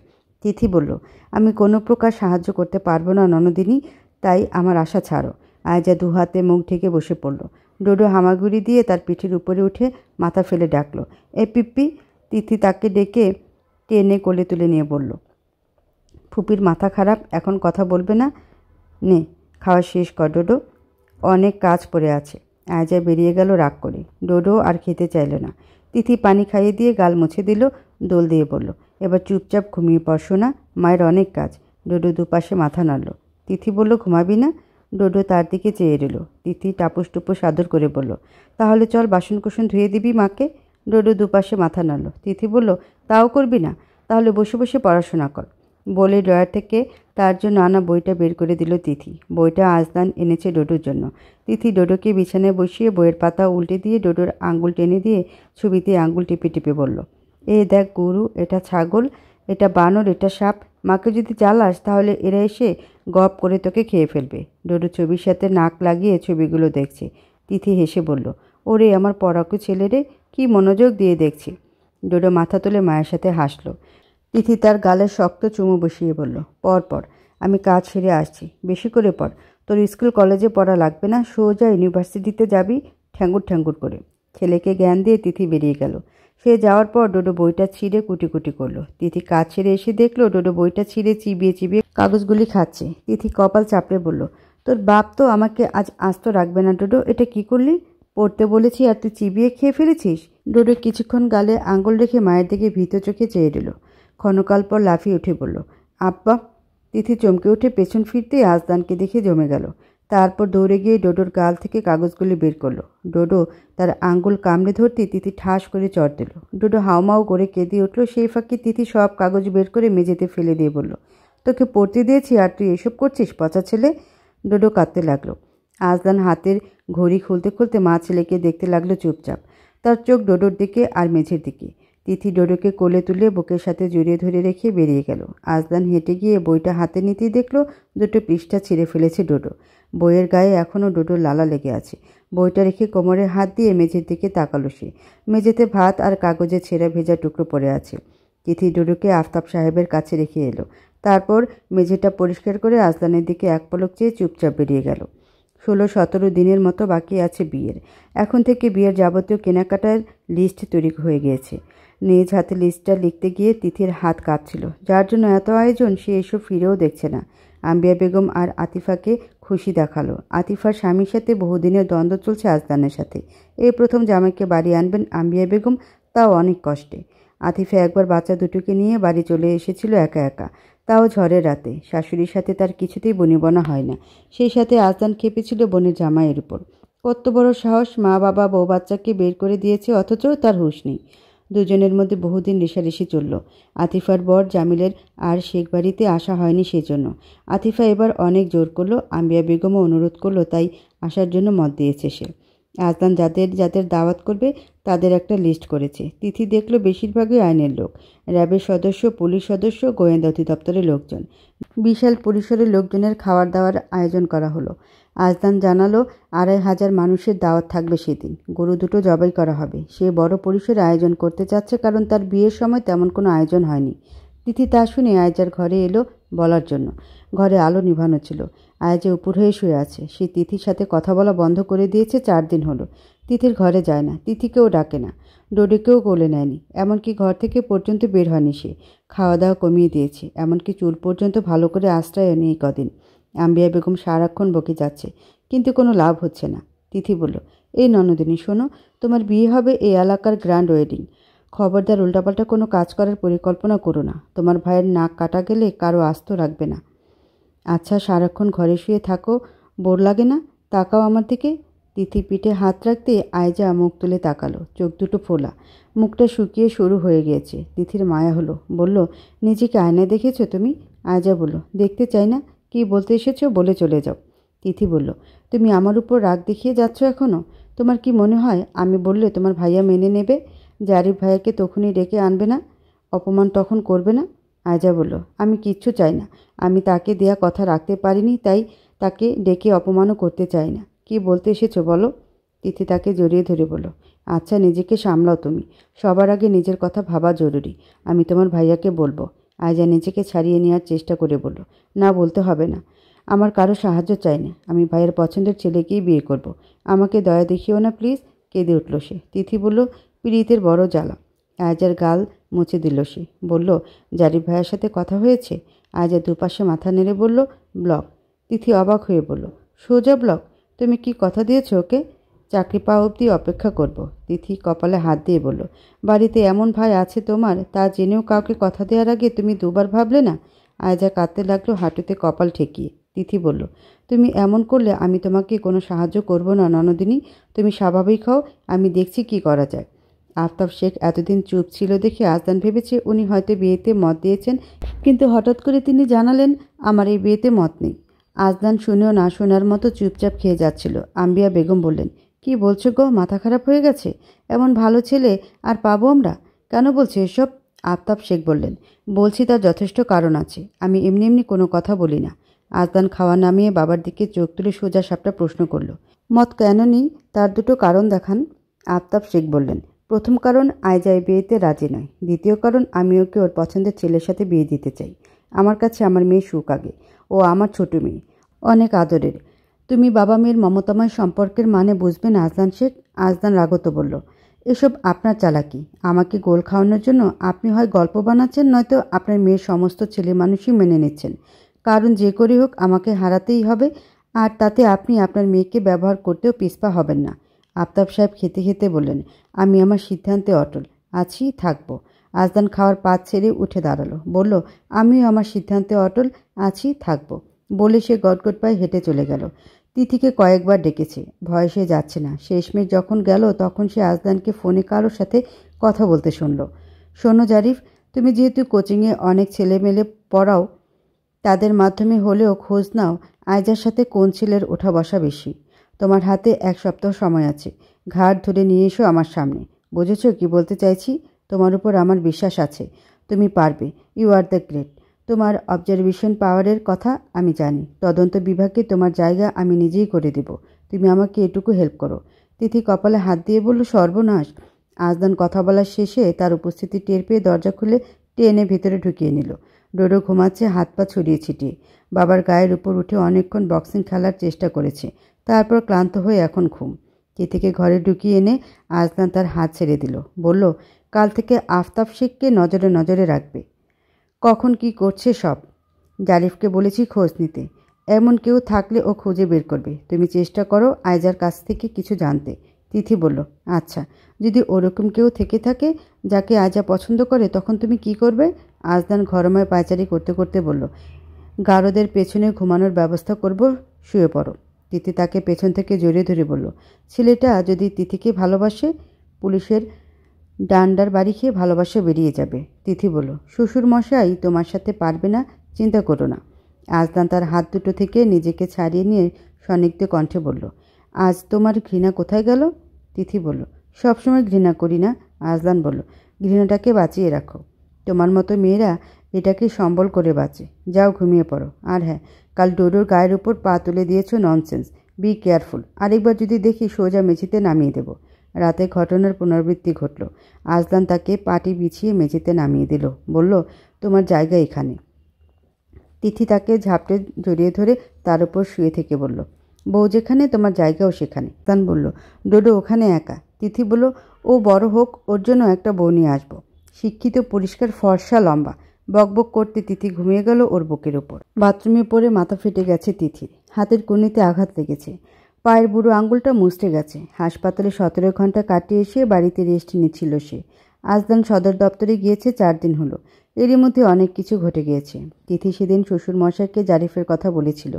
তিথি বলল, আমি কোনো প্রকার সাহায্য করতে পারবো না ননদিনী, তাই আমার আশা ছাড়ো। আয়জা দুহাতে মুখ ঢেকে বসে পড়ল। ডোডো হামাগুড়ি দিয়ে তার পিঠের উপরে উঠে মাথা ফেলে ডাকলো, এ পিপ্পি। তিথি তাকে ডেকে টেনে কোলে তুলে নিয়ে বলল, ফুপির মাথা খারাপ, এখন কথা বলবে না? নে খাওয়া শেষ কর ডোডো, অনেক কাজ পড়ে আছে। আয়জা বেরিয়ে গেল রাগ করে। ডোডো আর খেতে চাইল না। তিথি পানি খাইয়ে দিয়ে গাল মুছে দিল, দোল দিয়ে বলল, এবার চুপচাপ ঘুমিয়ে পড়ছো না, মায়ের অনেক কাজ। ডোডো দুপাশে মাথা নাড়ল। তিথি বলল, ঘুমাবি না? ডোডো তার দিকে চেয়ে রইল। তিথি টাপুস টুপুস আদর করে বলল, তাহলে চল বাসনকুসন ধুয়ে দিবি মাকে। ডোডো দুপাশে মাথা নাড়ল। তিথি বলল, তাও করবি না? তাহলে বসে বসে পড়াশোনা কর। বলে ড্রয়ার থেকে তার জন্য আনা বইটা বের করে দিল তিথি। বইটা আজদান এনেছে ডোডোর জন্য। তিথি ডোডোকে বিছানায় বসিয়ে বইয়ের পাতা উল্টে দিয়ে ডোডোর আঙ্গুল টেনে দিয়ে ছবিতে আঙ্গুল টিপে টিপে বলল, এ দেখ গরু, এটা ছাগল, এটা বানর, এটা সাপ। মাকে যদি জ্বালাস তাহলে এরা এসে গপ করে তোকে খেয়ে ফেলবে। ডোডো ছবির সাথে নাক লাগিয়ে ছবিগুলো দেখছে। তিথি হেসে বলল, ওরে আমার পড়াকু ছেলে রে, কি মনোযোগ দিয়ে দেখছি। ডোডো মাথা তুলে মায়ের সাথে হাসল। তিথি তার গালে শক্ত চুমু বসিয়ে বলল, পর আমি কাজ সেরে আসছি, বেশি করে পড়। তোর স্কুল কলেজে পড়া লাগবে না, সোজা ইউনিভার্সিটিতে যাবি ঠ্যাঙ্গুর ঠ্যাঙ্গুর করে। ছেলেকে জ্ঞান দিয়ে তিথি বেরিয়ে গেল। সে যাওয়ার পর ডোডো বইটা ছিঁড়ে কুটি কুটি করলো। তিথি কাজ ছেড়ে এসে দেখলো ডোডো বইটা ছিঁড়ে চিবিয়ে চিবিয়ে কাগজগুলি খাচ্ছে। তিথি কপাল চাপড়ে বলল, তোর বাপ তো আমাকে আজ আস্ত রাখবে না ডোডো, এটা কি করলি? পড়তে বলেছি আর তুই চিবিয়ে খেয়ে ফেলেছিস। ডোডো কিছুক্ষণ গালে আঙুল রেখে মায়ের দিকে ভীত চোখে চেয়ে দিল। ক্ষণকাল পর লাফিয়ে উঠে বলল, আব্বা। তিথি চমকে উঠে পেছন ফিরতেই আজদানকে দেখে জমে গেল। তারপর দৌড়ে গিয়ে ডোডোর গাল থেকে কাগজগুলি বের করলো। ডোডো তার আঙ্গুল কামড়ে ধরতে তিথি ঠাস করে চড় দিল। ডোডো হাউমাউ করে কেঁদে উঠল। সেই ফাঁকে তিথি সব কাগজ বের করে মেঝেতে ফেলে দিয়ে বলল, তোকে পড়তে দিয়েছি আর তুই এসব করছিস, পচা ছেলে। ডোডো কাঁদতে লাগলো। আজদান হাতের ঘড়ি খুলতে খুলতে মা ছেলেকে দেখতে লাগলো চুপচাপ। তার চোখ ডোডোর দিকে আর মেঝের দিকে। তিথি ডোডোকে কোলে তুলে বুকের সাথে জড়িয়ে ধরে রেখে বেরিয়ে গেল। আজদান হেঁটে গিয়ে বইটা হাতে নিতেই দেখলো দুটো পৃষ্ঠা ছিঁড়ে ফেলেছে ডোডো। বইয়ের গায়ে এখনও ডোডোর লালা লেগে আছে। বইটা রেখে কোমরে হাত দিয়ে মেঝের দিকে তাকালো সে। মেঝেতে ভাত আর কাগজে ছেঁড়া ভেজা টুকরো পড়ে আছে। তিথি ডোডোকে আফতাব সাহেবের কাছে রেখে এলো। তারপর মেঝেটা পরিষ্কার করে আজদানের দিকে এক পলক চেয়ে চুপচাপ বেরিয়ে গেল। 16-17 দিনের মতো বাকি আছে বিয়ের। এখন থেকে বিয়ের যাবতীয় কেনাকাটার লিস্ট তৈরি হয়ে গিয়েছে। নিজ হাতে লিস্টটা লিখতে গিয়ে তিথির হাত কাঁপছিল। যার জন্য এত আয়োজন সে এসব ফিরেও দেখছে না। আম্বিয়া বেগম আর আতিফাকে খুশি দেখালো। আতিফার স্বামীর সাথে বহুদিনের দ্বন্দ্ব চলছে আজদানের সাথে। এই প্রথম জামাইকে বাড়ি আনবেন আম্বিয়া বেগম, তাও অনেক কষ্টে। আতিফা একবার বাচ্চা দুটোকে নিয়ে বাড়ি চলে এসেছিল একা একা, তাও ঝড়ের রাতে। শাশুড়ির সাথে তার কিছুতেই বনিবনা হয় না। সেই সাথে আজদান খেপেছিল বোনের জামাইয়ের উপর। কত বড় সাহস, মা বাবা বউ বাচ্চাকে বের করে দিয়েছে অথচ তার হুঁশ নেই। দুজনের মধ্যে বহুদিন রেষারেষি চলল। আতিফার বর জামিলের আর শেখ বাড়িতে আসা হয়নি সেজন্য। আতিফা এবার অনেক জোর করলো। আম্বিয়া বেগমও অনুরোধ করলো, তাই আসার জন্য মত দিয়েছে সে। আজদান যাদের যাদের দাওয়াত করবে তাদের একটা লিস্ট করেছে। তিথি দেখলো বেশিরভাগই আইনের লোক, র্যাবের সদস্য, পুলিশ সদস্য, গোয়েন্দা অধিদপ্তরের লোকজন। বিশাল পরিসরের লোকজনের খাওয়ার দাওয়ার আয়োজন করা হলো। আজদান জানালো 2500 মানুষের দাওয়াত থাকবে সেদিন। গরু দুটো জবাই করা হবে। সে বড় পরিসরে আয়োজন করতে চাচ্ছে, কারণ তার বিয়ের সময় তেমন কোনো আয়োজন হয়নি। তিথি তা শুনে আয়েজার ঘরে এলো বলার জন্য। ঘরে আলো নিভানো ছিল। আয়েজা উপর হয়ে শুয়ে আছে। সে তিথির সাথে কথা বলা বন্ধ করে দিয়েছে 4 দিন হলো। তিথির ঘরে যায় না, তিথিকেও ডাকে না, ডোডোকেও কোলে নেয়নি। এমনকি ঘর থেকে পর্যন্ত বের হয়নি সে। খাওয়া দাওয়া কমিয়ে দিয়েছে, এমনকি চুল পর্যন্ত ভালো করে আশ্রয় নেই কদিন। আম্বিয়া বেগম সারাক্ষণ বকে যাচ্ছে, কিন্তু কোনো লাভ হচ্ছে না। তিথি বলল, এই ননদিনী শোনো, তোমার বিয়ে হবে এই এলাকার গ্র্যান্ড ওয়েডিং। খবরদার উল্টাপাল্টা কোনো কাজ করার পরিকল্পনা করো না। তোমার ভাইয়ের নাক কাটা গেলে কারো আস্ত রাখবে না। আচ্ছা, সারাক্ষণ ঘরে শুয়ে থাকো, বোর লাগে না? তাকাও আমার দিকে। তিথি পিঠে হাত রাখতে আয়েজা মুখ তুলে তাকালো। চোখ দুটো ফোলা, মুখটা শুকিয়ে শুরু হয়ে গিয়েছে। তিথির মায়া হলো। বলল, নিজেকে আয়নায় দেখেছো তুমি? আয়েজা বলল, দেখতে চাই না। কি বলতে এসেছো বলে চলে যাও। তিথি বলল, তুমি আমার উপর রাগ দেখিয়ে যাচ্ছ এখনও? তোমার কি মনে হয় আমি বললে তোমার ভাইয়া মেনে নেবে? জারিফ ভাইয়াকে তখনই ডেকে আনবে না? অপমান তখন করবে না? আয়েজা বলল, আমি কিচ্ছু চাই না। আমি তাকে দেয়া কথা রাখতে পারিনি, তাই তাকে ডেকে অপমানও করতে চাই না। কি বলতে এসেছো বলো? তিথি তাকে জড়িয়ে ধরে বলল, আচ্ছা নিজেকে সামলাও তুমি। সবার আগে নিজের কথা ভাবা জরুরি। আমি তোমার ভাইয়াকে বলবো। আয়েজা নিজেকে ছাড়িয়ে নেওয়ার চেষ্টা করে বলল, না, বলতে হবে না। আমার কারো সাহায্য চাই না। আমি ভাইয়ের পছন্দের ছেলেকেই বিয়ে করব। আমাকে দয়া দেখিও না প্লিজ। কেঁদে উঠল সে। তিথি বলল, পীড়িতের বড় জ্বালা। আয়েজার গাল মুছে দিল সে। বলল, জারিফ ভাইয়ের সাথে কথা হয়েছে? আয়েজা দুপাশে মাথা নেড়ে বলল, ব্লক। তিথি অবাক হয়ে বলল, সোজা ব্লক? তুমি কি কথা দিয়েছ ওকে? চাকরি পাওয়া অবধি অপেক্ষা করব। তিথি কপালে হাত দিয়ে বলল, বাড়িতে এমন ভাই আছে তোমার, তা জেনেও কাউকে কথা দেওয়ার আগে তুমি দুবার ভাবলে না? আয়েজা কাঁদতে লাগলো হাঁটুতে কপাল ঠেকিয়ে। তিথি বলল, তুমি এমন করলে আমি তোমাকে কোনো সাহায্য করব না ননদিনী। তুমি স্বাভাবিক হও, আমি দেখছি কি করা যায়। আফতাব শেখ এতদিন চুপ ছিল দেখে আজদান ভেবেছে উনি হয়তো বিয়েতে মত দিয়েছেন, কিন্তু হঠাৎ করে তিনি জানালেন আমার এই বিয়েতে মত নেই। আজদান শুনেও না শোনার মতো চুপচাপ খেয়ে যাচ্ছিল। আম্বিয়া বেগম বললেন, কি বলছো গো, মাথা খারাপ হয়ে গেছে? এমন ভালো ছেলে আর পাবো আমরা? কেন বলছো এসব? আফতাব শেখ বললেন, বলছি তার যথেষ্ট কারণ আছে, আমি এমনি এমনি কোনো কথা বলি না। আজদান খাওয়া নামিয়ে বাবার দিকে চোখ তুলে সোজা সাপটা প্রশ্ন করল, মত কেন নেই, তার দুটো কারণ দেখান। আফতাব শেখ বললেন, প্রথম কারণ আয়জা এই বিয়েতে রাজি নয়। দ্বিতীয় কারণ আমি ওকে ওর পছন্দের ছেলের সাথে বিয়ে দিতে চাই। আমার কাছে আমার মেয়ে সুখ আগে, ও আমার ছোট মেয়ে, অনেক আদরের। তুমি বাবা মেয়ের মমতাময় সম্পর্কের মানে বুঝবে না আজদান শেখ। আজদান রাগত বলল, এসব আপনার চালাকি। আমাকে গোল খাওয়ানোর জন্য আপনি হয় গল্প বানাচ্ছেন, নয়তো আপনার মেয়ের সমস্ত ছেলে মানুষই মেনে নিচ্ছেন। কারণ যে করে হোক আমাকে হারাতেই হবে, আর তাতে আপনি আপনার মেয়েকে ব্যবহার করতেও পিছপা হবেন না। আফতাব সাহেব খেতে খেতে বললেন, আমি আমার সিদ্ধান্তে অটল আছি, থাকবো। আজদান খাওয়ার পাত ছেড়ে উঠে দাঁড়ালো, বলল, আমিও আমার সিদ্ধান্তে অটল আছি, থাকবো। বলে সে গটগট পায়ে হেঁটে চলে গেল। তিথিকে কয়েকবার ডেকেছে, ভয়ে সে যাচ্ছে না। শেষমেশ যখন গেল তখন সে আজদানকে ফোনে কারোর সাথে কথা বলতে শুনল। শোনো জারিফ, তুমি যেহেতু কোচিংয়ে অনেক ছেলেমেলে পড়াও, তাদের মাধ্যমে হলেও খোঁজ নাও আয়জার সাথে কোন ছেলের ওঠা বসা বেশি। তোমার হাতে 1 সপ্তাহ সময় আছে। ঘাট ধরে নিয়ে এসো আমার সামনে। বুঝেছ কি বলতে চাইছি? তোমার উপর আমার বিশ্বাস আছে, তুমি পারবে। You are the great. তোমার অবজারভেশন পাওয়ারের কথা আমি জানি। তদন্ত বিভাগে তোমার জায়গা আমি নিজেই করে দেব। তুমি আমাকে এটুকু হেল্প করো। তিথি কপালে হাত দিয়ে বলল, সর্বনাশ। আজদান কথা বলার শেষে তার উপস্থিতি টের পেয়ে দরজা খুলে টেনে ভেতরে ঢুকিয়ে নিল। ডোডো ঘুমাচ্ছে হাত পা ছড়িয়ে ছিটিয়ে। বাবার গায়ের উপর উঠে অনেকক্ষণ বক্সিং খেলার চেষ্টা করেছে, তারপর ক্লান্ত হয়ে এখন ঘুম। তিথিকে ঘরে ঢুকিয়ে এনে আজদান তার হাত ছেড়ে দিল, বলল, কাল থেকে আফতাব শেখকে নজরে নজরে রাখবে, কখন কি করছে সব। জারিফকে বলেছি খোঁজ নিতে, এমন কেউ থাকলে ও খুঁজে বের করবে। তুমি চেষ্টা করো আয়জার কাছ থেকে কিছু জানতে। তিথি বলল, আচ্ছা, যদি ওরকম কেউ থেকে থাকে যাকে আয়জা পছন্দ করে, তখন তুমি কি করবে? আজদান ঘরময় পায়চারি করতে করতে বলল, গারদের পেছনে ঘুমানোর ব্যবস্থা করব, শুয়ে পড়ো। তিথি তাকে পেছন থেকে জড়িয়ে ধরে বলল, ছেলেটা যদি তিথিকে ভালোবাসে, পুলিশের ডান্ডার বাড়ি খেয়ে ভালোবাসা বেরিয়ে যাবে। তিথি বলল, শ্বশুর মশাই তোমার সাথে পারবে না, চিন্তা করো না। আজদান তার হাত দুটো থেকে নিজেকে ছাড়িয়ে নিয়ে সনিগ্ধ কণ্ঠে বলল, আজ তোমার ঘৃণা কোথায় গেল? তিথি বলল, সবসময় ঘৃণা করি না। আজদান বলল, ঘৃণাটাকে বাঁচিয়ে রাখো। তোমার মতো মেয়েরা এটাকে সম্বল করে বাঁচে। যাও ঘুমিয়ে পড়ো। আর হ্যাঁ, কাল ডোডোর গায়ের উপর পা তুলে দিয়েছ, ননসেন্স। Be careful. আরেকবার যদি দেখি সোজা মেঝেতে নামিয়ে দেব। রাতে ঘটনার পুনরাবৃত্তি ঘটল। আজদান তাকে পাটি বিছিয়ে মেঝেতে নামিয়ে দিল, বলল, তোমার জায়গা এখানে। তিথি তাকে ঝাপটে জড়িয়ে ধরে তার উপর শুয়ে থেকে বলল, বউ যেখানে তোমার জায়গাও সেখানে। আজদান বলল, ডোডো ওখানে একা। তিথি বলল, ও বড় হোক, ওর জন্য একটা বউ নিয়ে আসবো। শিক্ষিত, পরিষ্কার, ফর্সা, লম্বা। বকবক করতে তিথি ঘুমিয়ে গেল ওর বুকের ওপর। বাথরুমে পড়ে মাথা ফেটে গেছে তিথির। হাতের কনুইতে আঘাত লেগেছে। পায়ের বুড়ো আঙুলটা মুচড়ে গেছে। হাসপাতালে 17 ঘন্টা কাটিয়ে এসে বাড়িতে রেস্ট নিচ্ছিল সে। আজদান সদর দপ্তরে গিয়েছে 4 দিন হলো। এরই মধ্যে অনেক কিছু ঘটে গিয়েছে। তিথি সেদিন শ্বশুর মশাইকে জারিফের কথা বলেছিল।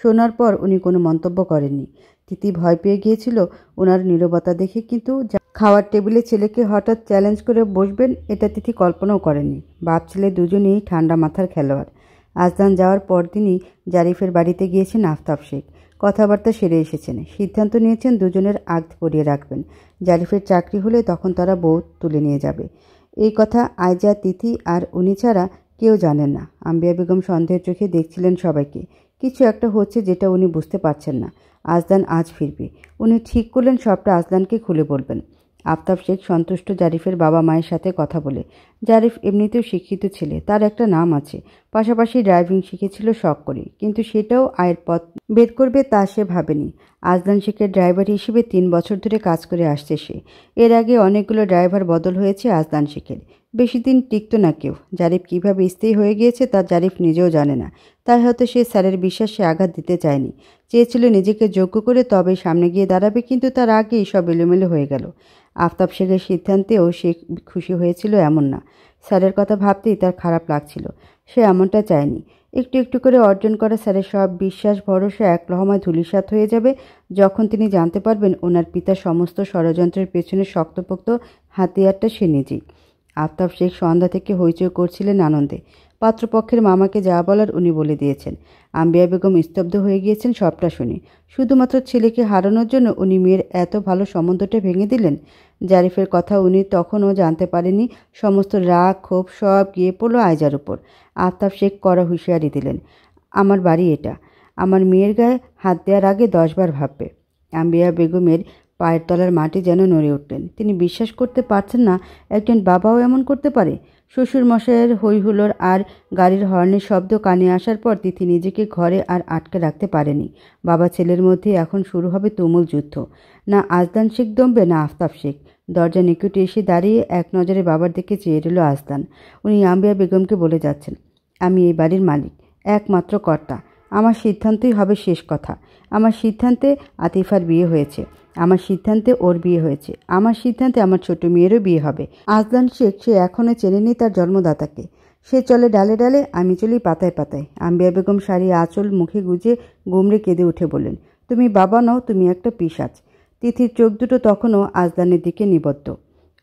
শোনার পর উনি কোনো মন্তব্য করেননি। তিথি ভয় পেয়ে গিয়েছিল ওনার নীরবতা দেখে, কিন্তু খাওয়ার টেবিলে ছেলেকে হঠাৎ চ্যালেঞ্জ করে বসবেন এটা তিথি কল্পনাও করেননি। বাপ ছেলে দুজনেই ঠান্ডা মাথার খেলোয়াড়। আজদান যাওয়ার পরদিনই জারিফের বাড়িতে গিয়েছেন আফতাব শেখ। কথাবার্তা সেরে এসেছেন। সিদ্ধান্ত নিয়েছেন দুজনের আগ পরিয়ে রাখবেন। জারিফের চাকরি হলে তখন তারা বউ তুলে নিয়ে যাবে। এই কথা আয়জা, তিথি আর উনি ছাড়া কেউ জানেন না। আম্বিয়া বেগম সন্দেহের চোখে দেখছিলেন সবাইকে। কিছু একটা হচ্ছে যেটা উনি বুঝতে পারছেন না। আজদান আজ ফিরবে। উনি ঠিক করলেন সবটা আজদানকে খুলে বলবেন। আফতাব শেখ সন্তুষ্ট জারিফের বাবা মায়ের সাথে কথা বলে। জারিফ এমনিতেও শিক্ষিত ছেলে, তার একটা নাম আছে। পাশাপাশি ড্রাইভিং শিখেছিল শখ করে, কিন্তু সেটাও আয়ের পথ বের করবে তা সে ভাবেনি। আজদান শেখের ড্রাইভার হিসেবে 3 বছর ধরে কাজ করে আসছে সে। এর আগে অনেকগুলো ড্রাইভার বদল হয়েছে আজদান শেখের। বেশি দিন টিকত না কেউ। জারিফ কীভাবে স্থায়ী হয়ে গিয়েছে তা জারিফ নিজেও জানে না। তাই হয়তো সে স্যারের বিশ্বাসে আঘাত দিতে চায়নি। চেয়েছিল নিজেকে যোগ্য করে তবেই সামনে গিয়ে দাঁড়াবে, কিন্তু তার আগেই সব এলোমেলো হয়ে গেল। আফতাব শেখের সিদ্ধান্তেও সে খুশি হয়েছিল এমন না। স্যারের কথা ভাবতেই তার খারাপ লাগছিল। সে এমনটা চায়নি। একটু একটু করে অর্জন করা স্যারের সব বিশ্বাস ভরসা এক লহমায় ধূলিসাৎ হয়ে যাবে যখন তিনি জানতে পারবেন ওনার পিতার সমস্ত ষড়যন্ত্রের পেছনে শক্তপোক্ত হাতিয়ারটা সে নিজেই। আফতাব শেখ সন্ধ্যা থেকে হইচই করছিলেন আনন্দে। পাত্রপক্ষের মামাকে যা বলার উনি বলে দিয়েছেন। আম্বিয়া বেগম স্তব্ধ হয়ে গিয়েছেন সবটা শুনে। শুধুমাত্র ছেলেকে হারানোর জন্য উনি মেয়ের এত ভালো সম্বন্ধটা ভেঙে দিলেন। জারিফের কথা উনি তখনও জানতে পারেননি। সমস্ত রাগ ক্ষোভ সব গিয়ে পড়ল আয়জার উপর। আফতাব শেখ কড়া হুঁশিয়ারি দিলেন, আমার বাড়ি এটা। আমার মেয়ের গায়ে হাত দেওয়ার আগে 10 বার ভাববে। আম্বিয়া বেগমের পায়ের তলার মাটি যেন নড়ে উঠলেন। তিনি বিশ্বাস করতে পারছেন না একজন বাবাও এমন করতে পারে। শ্বশুর মশাইয়ের হইহুল্লোড় আর গাড়ির হর্নের শব্দ কানে আসার পর তিথি নিজেকে ঘরে আর আটকে রাখতে পারেনি। বাবা ছেলের মধ্যে এখন শুরু হবে তুমুল যুদ্ধ। না আজদান শেখ দমবে না আফতাব শেখ। দরজা নিকটে এসে দাঁড়িয়ে এক নজরে বাবার দিকে চেয়ে রইল আজদান। উনি আম্বিয়া বেগমকে বলে যাচ্ছেন, আমি এই বাড়ির মালিক, একমাত্র কর্তা। আমার সিদ্ধান্তই হবে শেষ কথা। আমার সিদ্ধান্তে আতিফার বিয়ে হয়েছে, আমার সিদ্ধান্তে ওর বিয়ে হয়েছে, আমার সিদ্ধান্তে আমার ছোট মেয়েরও বিয়ে হবে। আজদান শেখ সে এখনও চেনেনি তার জন্মদাতাকে। সে চলে ডালে ডালে, আমি চলি পাতায় পাতায়। আম্বিয়া বেগম শাড়ি আঁচল মুখে গুজে গুমড়ে কেঁদে উঠে বললেন, তুমি বাবা নও, তুমি একটা পিশাচ। তিথির চোখ দুটো তখনও আজদানের দিকে নিবদ্ধ।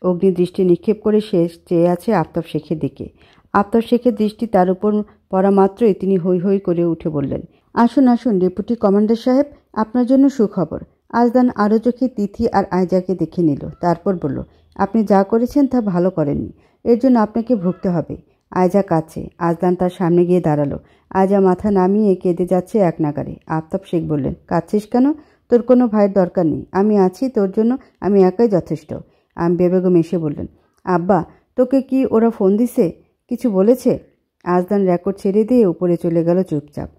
অগ্নিদৃষ্টি নিক্ষেপ করে সে চেয়ে আছে আফতাব শেখের দিকে। আফতাব শেখের দৃষ্টি তার উপর পড়া মাত্রই তিনি হৈ হৈ করে উঠে বললেন, আসুন আসুন ডেপুটি কমান্ডার সাহেব, আপনার জন্য সুখবর। আজদান আরও চোখে তিথি আর আয়জাকে দেখে নিল। তারপর বলল, আপনি যা করেছেন তা ভালো করেননি, এর জন্য আপনাকে ভুগতে হবে। আয়জা কাঁদছে। আজদান তার সামনে গিয়ে দাঁড়ালো। আয়জা মাথা নামিয়ে কেঁদে যাচ্ছে এক নাগারে। আফতাব শেখ বললেন, কাঁদছিস কেন? তোর কোনো ভাইয়ের দরকার নেই, আমি আছি তোর জন্য, আমি একাই যথেষ্ট। আম্বিয়া বেগম এসে বললেন, আব্বা তোকে কি ওরা ফোন দিছে, কিছু বলেছে? আজদান রেকর্ড ছেড়ে দিয়ে উপরে চলে গেল চুপচাপ।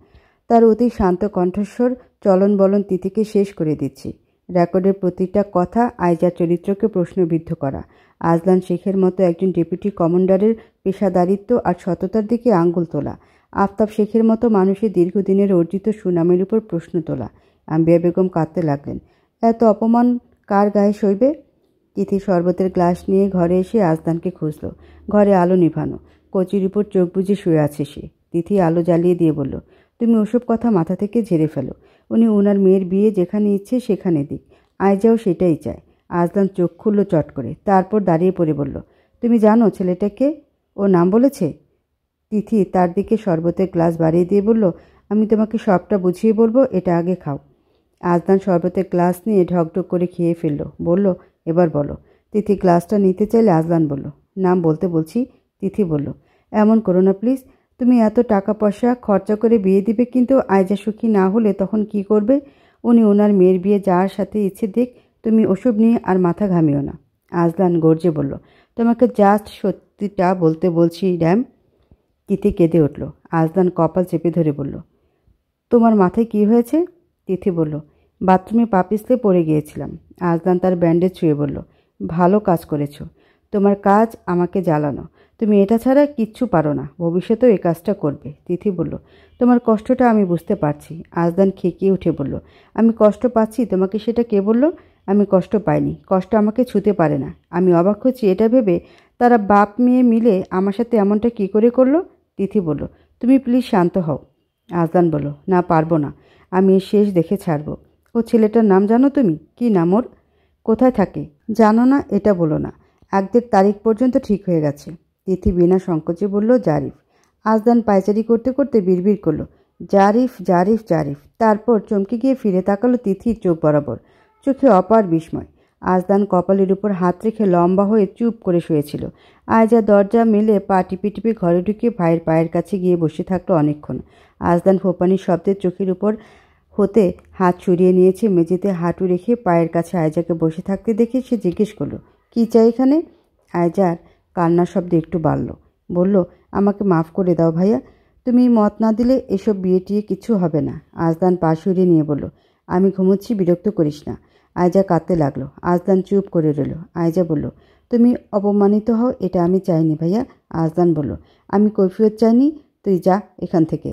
তার অতি শান্ত কণ্ঠস্বর চলন বলন তিথিকে শেষ করে দিচ্ছি। রেকর্ডের প্রতিটা কথা আয়জার চরিত্রকে প্রশ্নবিদ্ধ করা। আজলান শেখের মতো একজন ডেপুটি কমান্ডারের পেশাদারিত্ব আর সততার দিকে আঙ্গুল তোলা। আফতাব শেখের মতো মানুষের দীর্ঘদিনের অর্জিত সুনামের উপর প্রশ্ন তোলা। আম্বিয়া বেগম কাঁদতে লাগলেন। এত অপমান কার গায়ে সইবে? তিথি শরবতের গ্লাস নিয়ে ঘরে এসে আজদানকে খুঁজল। ঘরে আলো নিভানো, কচির উপর চোখ বুজে শুয়ে আছে সে। তিথি আলো জ্বালিয়ে দিয়ে বলল, তুমি ওসব কথা মাথা থেকে ঝেড়ে ফেলো। উনি ওনার মেয়ের বিয়ে যেখানে ইচ্ছে সেখানে দিক, আয়জাও সেটাই চায়। আজদান চোখ খুলল চট করে, তারপর দাঁড়িয়ে পড়ে বলল, তুমি জানো ছেলেটাকে? ও নাম বলেছে? তিথি তার দিকে শরবতের গ্লাস বাড়িয়ে দিয়ে বলল, আমি তোমাকে সবটা বুঝিয়ে বলবো, এটা আগে খাও। আজদান শরবতের গ্লাস নিয়ে ঢকঢক করে খেয়ে ফেলল। বলল, এবার বলো। তিথি গ্লাসটা নিতে চাইলে আজলান বলল, নাম বলতে বলছি। তিথি বলল, এমন করো না প্লিজ। তুমি এত টাকা পয়সা খরচা করে বিয়ে দিবে, কিন্তু আয়জা সুখী না হলে তখন কি করবে? উনি ওনার মেয়ের বিয়ে যার সাথে ইচ্ছে দেখ, তুমি ওসব নিয়ে আর মাথা ঘামিও না। আজলান গর্জে বলল, তোমাকে জাস্ট সত্যিটা বলতে বলছি ড্যাম। তিথি কেঁদে উঠল। আজলান কপাল চেপে ধরে বলল, তোমার মাথায় কি হয়েছে? তিথি বলল, বাথরুমে পা পিছলে পড়ে গিয়েছিলাম। আজলান তার ব্যান্ডেজ ছুঁয়ে বলল, ভালো কাজ করেছো। তোমার কাজ আমাকে জ্বালানো। তুমি এটা ছাড়া কিচ্ছু পারো না, ভবিষ্যতেও এই কাজটা করবে। তিথি বলল, তোমার কষ্টটা আমি বুঝতে পারছি। আজদান খেকিয়ে উঠে বলল, আমি কষ্ট পাচ্ছি তোমাকে সেটা কে বলল? আমি কষ্ট পাইনি, কষ্ট আমাকে ছুঁতে পারে না। আমি অবাক হচ্ছি এটা ভেবে তারা বাপ মেয়ে মিলে আমার সাথে এমনটা কি করে করলো? তিথি বলল, তুমি প্লিজ শান্ত হও। আজদান বলল, না পারবো না, আমি এর শেষ দেখে ছাড়বো। ও ছেলেটার নাম জানো তুমি? কি নাম ওর? কোথায় থাকে? জানো না? এটা বলো না। একদের তারিখ পর্যন্ত ঠিক হয়ে গেছে। তিথি বিনা সংকোচে বলল, জারিফ। আজদান পায়চারি করতে করতে বিড়বিড় করল, জারিফ জারিফ জারিফ। তারপর চমকে গিয়ে ফিরে তাকালো তিথির চোখ বরাবর, চোখে অপার বিস্ময়। আজদান কপালের উপর হাত রেখে লম্বা হয়ে চুপ করে শুয়েছিল। আয়জা দরজা মেলে পা টিপে টিপে ঘরে ঢুকে ভাইয়ের পায়ের কাছে গিয়ে বসে থাকলো অনেকক্ষণ। আজদান ফোপানির শব্দের চোখের উপর হতে হাত সরিয়ে নিয়েছে। মেঝেতে হাঁটু রেখে পায়ের কাছে আয়জাকে বসে থাকতে দেখে সে জিজ্ঞেস করলো, কী চাই এখানে? আয়জার কান্নার শব্দ একটু বাড়ল। বলল, আমাকে মাফ করে দাও ভাইয়া, তুমি মত না দিলে এসব বিয়ে টিয়ে কিছু হবে না। আজদান পা সরিয়ে নিয়ে বলল, আমি ঘুমোচ্ছি, বিরক্ত করিস না। আয়জা কাঁদতে লাগলো। আজদান চুপ করে রইল। আয়জা বলল, তুমি অপমানিত হও এটা আমি চাইনি ভাইয়া। আজদান বলল, আমি কৈফিয়ত চাইনি, তুই যা এখান থেকে।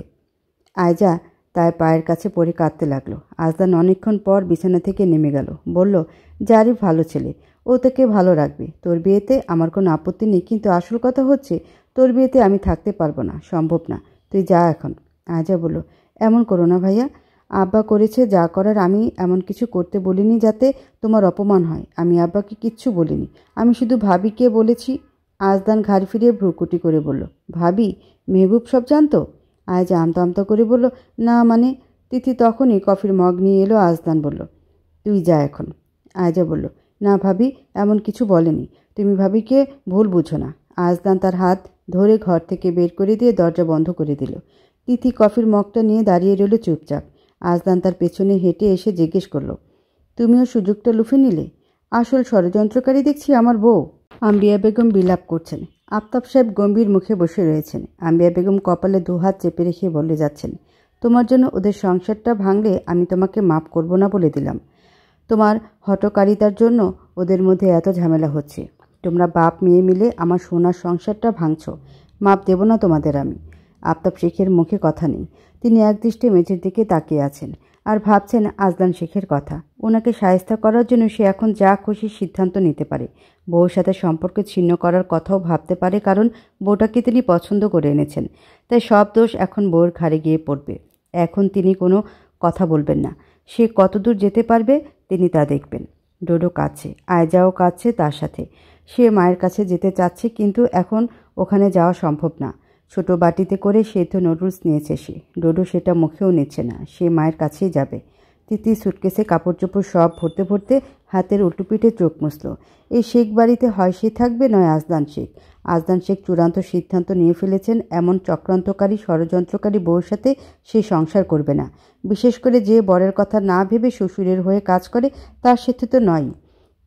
আয়জা তার পায়ের কাছে পড়ে কাঁদতে লাগলো। আজদান অনেকক্ষণ পর বিছানা থেকে নেমে গেল। বলল, জারিফ ভালো ছেলে, ও তোকে ভালো রাখবে। তোর বিয়েতে আমার কোনো আপত্তি নেই, কিন্তু আসল কথা হচ্ছে তোর বিয়েতে আমি থাকতে পারবো না, সম্ভব না। তুই যা এখন। আয়জা বলল, এমন করো না ভাইয়া, আব্বা করেছে যা করার। আমি এমন কিছু করতে বলিনি যাতে তোমার অপমান হয়। আমি আব্বাকে কিচ্ছু বলিনি, আমি শুধু ভাবিকে বলেছি। আজদান ঘাড় ফিরিয়ে ভ্রুকুটি করে বলল, ভাবি? মেহবুব সব জানতো? আয়জা আমতা আমতা করে বলল, না মানে। তিথি তখনই কফির মগ নিয়ে এলো। আজদান বলল, তুই যা এখন। আয়জা বলল, না ভাবি, এমন কিছু বলেনি, তুমি ভাবিকে ভুল বুঝো না। আজদান তার হাত ধরে ঘর থেকে বের করে দিয়ে দরজা বন্ধ করে দিল। তিথি কফির মগটা নিয়ে দাঁড়িয়ে রইল চুপচাপ। আজদান তার পেছনে হেঁটে এসে জিজ্ঞেস করল, তুমিও সুযোগটা লুফে নিলে? আসল ষড়যন্ত্রকারী দেখছি আমার বউ। আম্বিয়া বেগম বিলাপ করছেন। আফতাব সাহেব গম্ভীর মুখে বসে রয়েছেন। আম্বিয়া বেগম কপালে দুহাত চেপে রেখে বলে যাচ্ছেন, তোমার জন্য ওদের সংসারটা ভাঙলে আমি তোমাকে মাপ করব না বলে দিলাম। তোমার হঠকারিতার জন্য ওদের মধ্যে এত ঝামেলা হচ্ছে। তোমরা বাপ মেয়ে মিলে আমার সোনার সংসারটা ভাঙছ, মাপ দেব না তোমাদের আমি। আফতাব শেখের মুখে কথা নেই। তিনি একদৃষ্টে মেঝের দিকে তাকিয়ে আছেন আর ভাবছেন আজদান শেখের কথা। ওনাকে শায়েস্তা করার জন্য সে এখন যা খুশি সিদ্ধান্ত নিতে পারে। বউর সাথে সম্পর্ক ছিন্ন করার কথাও ভাবতে পারে, কারণ বউটাকে তিনি পছন্দ করে এনেছেন। তাই সব দোষ এখন বউর ঘাড়ে গিয়ে পড়বে। এখন তিনি কোনো কথা বলবেন না। সে কতদূর যেতে পারবে তিনি তা দেখবেন। ডোডো কাঁদছে, আয়জাও কাঁদছে তার সাথে। সে মায়ের কাছে যেতে চাচ্ছে, কিন্তু এখন ওখানে যাওয়া সম্ভব না। ছোট বাটিতে করে সেদ্ধ নুডলস নিয়েছে সে। ডোডো সেটা মুখেও নিচ্ছে না, সে মায়ের কাছেই যাবে। তিথি সুটকেসে কাপড় চোপড় সব ভরতে ভরতে হাতের উল্টোপিঠে চোখ মুছল। এই শেখ বাড়িতে হয় সে থাকবে, নয় আজদান শেখ। আজদান শেখ চূড়ান্ত সিদ্ধান্ত নিয়ে ফেলেছেন, এমন চক্রান্তকারী ষড়যন্ত্রকারী বউর সাথে সে সংসার করবে না। বিশেষ করে যে বরের কথা না ভেবে শ্বশুরের হয়ে কাজ করে, তার সাথে তো নয়।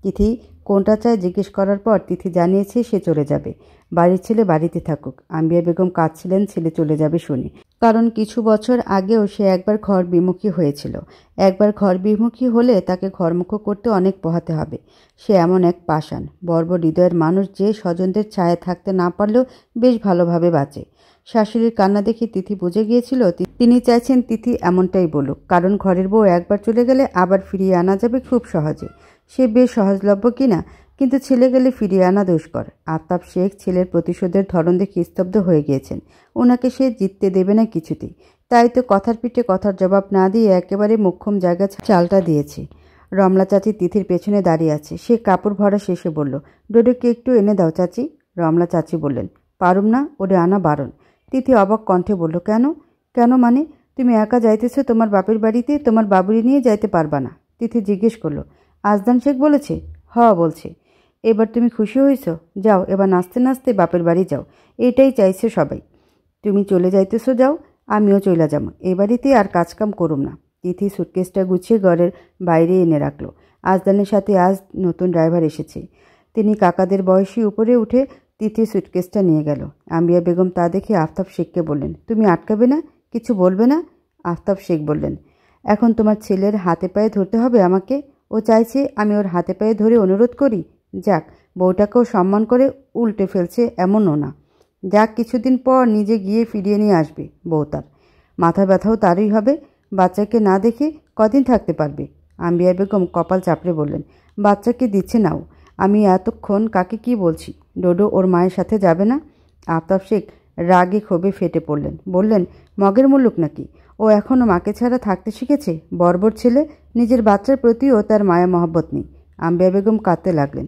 তিথি কোনটা চায় জিজ্ঞেস করার পর তিথি জানিয়েছে সে চলে যাবে। বাড়ির ছেলে বাড়িতে থাকুক। আম্বিয়া বেগম কাঁদছিলেন ছেলে চলে যাবে শুনে। কারণ কিছু বছর আগেও সে একবার ঘর বিমুখী হয়েছিল। একবার ঘর বিমুখী হলে তাকে ঘরমুখ করতে অনেক পোহাতে হবে। সে এমন এক পাষাণ বর্বর হৃদয়ের মানুষ যে স্বজনদের ছায়া থাকতে না পারলেও বেশ ভালোভাবে বাঁচে। শাশুড়ির কান্না দেখে তিথি বুঝে গিয়েছিল তিনি চাইছেন তিথি এমনটাই বলুক, কারণ ঘরের বউ একবার চলে গেলে আবার ফিরিয়ে আনা যাবে খুব সহজে। সে বেশ সহজলভ্য কিনা, কিন্তু ছেলে গেলে ফিরিয়ে আনা দুষ্কর। আফতাব শেখ ছেলের প্রতিশোধের ধরন দেখে স্তব্ধ হয়ে গিয়েছেন। ওনাকে সে জিততে দেবে না কিছুতেই। তাই তো কথার পিঠে কথার জবাব না দিয়ে একেবারে মোক্ষম জায়গা চালটা দিয়েছে। রমলা চাচি তিথির পেছনে দাঁড়িয়ে আছে। সে কাপড় ভরা শেষে বলল, ডোডোকে একটু এনে দাও চাচি। রমলা চাচি বললেন, পারুম না, ওরে আনা বারণ। তিথি অবাক কণ্ঠে বলল, কেন? কেন মানে? তুমি একা যাইতেছো তোমার বাপের বাড়িতে, তোমার বাবুরি নিয়ে যাইতে পারবা না? তিথি জিজ্ঞেস করলো, আজদান শেখ বলেছে? বলছে। এবার তুমি খুশি হয়েছ? যাও, এবার নাচতে নাচতে বাপের বাড়ি যাও। এটাই চাইছে সবাই। তুমি চলে যাইতেছো, যাও, আমিও চলে যাবো। এ বাড়িতে আর কাজকাম করুম না। তিথি সুটকেসটা গুছিয়ে ঘরের বাইরে এনে রাখলো। আজদানের সাথে আজ নতুন ড্রাইভার এসেছে। তিনি কাকাদের বয়সী উপরে উঠে তিথি সুটকেসটা নিয়ে গেল। আম্বিয়া বেগম তা দেখে আফতাব শেখকে বললেন, তুমি আটকাবে না? কিছু বলবে না? আফতাব শেখ বললেন, এখন তোমার ছেলের হাতে পায়ে ধরতে হবে আমাকে? ও চাইছে আমি ওর হাতে পায়ে ধরে অনুরোধ করি? যাক, বউটাকেও সম্মান করে উল্টে ফেলছে এমনও না। যাক, কিছুদিন পর নিজে গিয়ে ফিরিয়ে নিয়ে আসবে বউ। তার মাথা ব্যথাও তারই হবে। বাচ্চাকে না দেখে কদিন থাকতে পারবে? আম্বিয়া বেগম কপাল চাপড়ে বললেন, বাচ্চাকে দিচ্ছে নাও। আমি এতক্ষণ কাকে কি বলছি? ডোডো ওর মায়ের সাথে যাবে না? আফতাব শেখ রাগে ক্ষোভে ফেটে পড়লেন। বললেন, মগের মুল্লুক নাকি? ও এখনও মাকে ছাড়া থাকতে শিখেছে? বর্বর ছেলে। নিজের বাচ্চার প্রতিও তার মায়া মহব্বত নেই। আম্বিয়া বেগম কাঁদতে লাগলেন,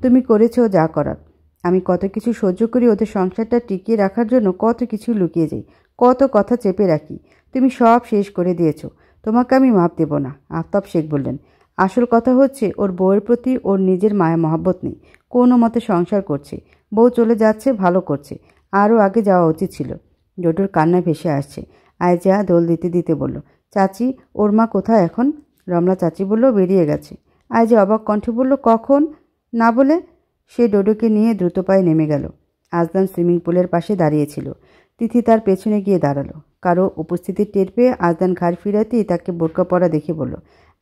তুমি করেছো যা করার। আমি কত কিছু সহ্য করি ওদের সংসারটা টিকিয়ে রাখার জন্য, কত কিছু লুকিয়ে যাই, কত কথা চেপে রাখি। তুমি সব শেষ করে দিয়েছো। তোমাকে আমি মাপ দেব না। আফতাব শেখ বললেন, আসল কথা হচ্ছে ওর বউয়ের প্রতি ওর নিজের মায়া মহব্বত নেই। কোনো মতে সংসার করছে। বউ চলে যাচ্ছে, ভালো করছে। আরও আগে যাওয়া উচিত ছিল। ডোডোর কান্না ভেসে আসছে। আয়জা দোল দিতে দিতে বলল, চাচি, ওর মা কোথায় এখন? রমলা চাচি বলল, বেরিয়ে গেছে। আয়জা অবাক কণ্ঠে বলল, কখন? না বলে সে ডোডোকে নিয়ে দ্রুত পায়ে নেমে গেল। আজদান সুইমিং পুলের পাশে দাঁড়িয়েছিল। তিথি তার পেছনে গিয়ে দাঁড়ালো। কারো উপস্থিতি টের পেয়ে আজদান ঘাড় ফিরাতেই তাকে বোরকা পরা দেখে বলল,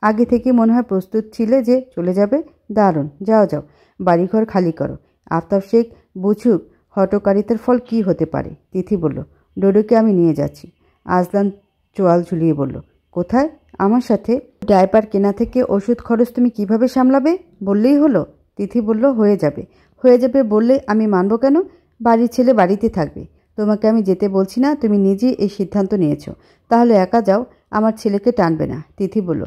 আগে থেকে মনে হয় প্রস্তুত ছিলে যে চলে যাবে? দারুণ, যাও যাও, বাড়িঘর খালি করো। আফতাব শেখ বুঝুক হটকারিতার ফল কি হতে পারে। তিথি বলল, ডোডোকে আমি নিয়ে যাচ্ছি। আজদান চোয়াল ঝুলিয়ে বলল, কোথায়? আমার সাথে। ডায়পার কেনা থেকে ওষুধ খরচ তুমি কিভাবে সামলাবে? বললেই হলো। তিথি বলল, হয়ে যাবে বললে আমি মানব কেন? বাড়ির ছেলে বাড়িতে থাকবে। তোমাকে আমি যেতে বলছি না, তুমি নিজে এই সিদ্ধান্ত নিয়েছো। তাহলে একা যাও, আমার ছেলেকে টানবে না। তিথি বলল,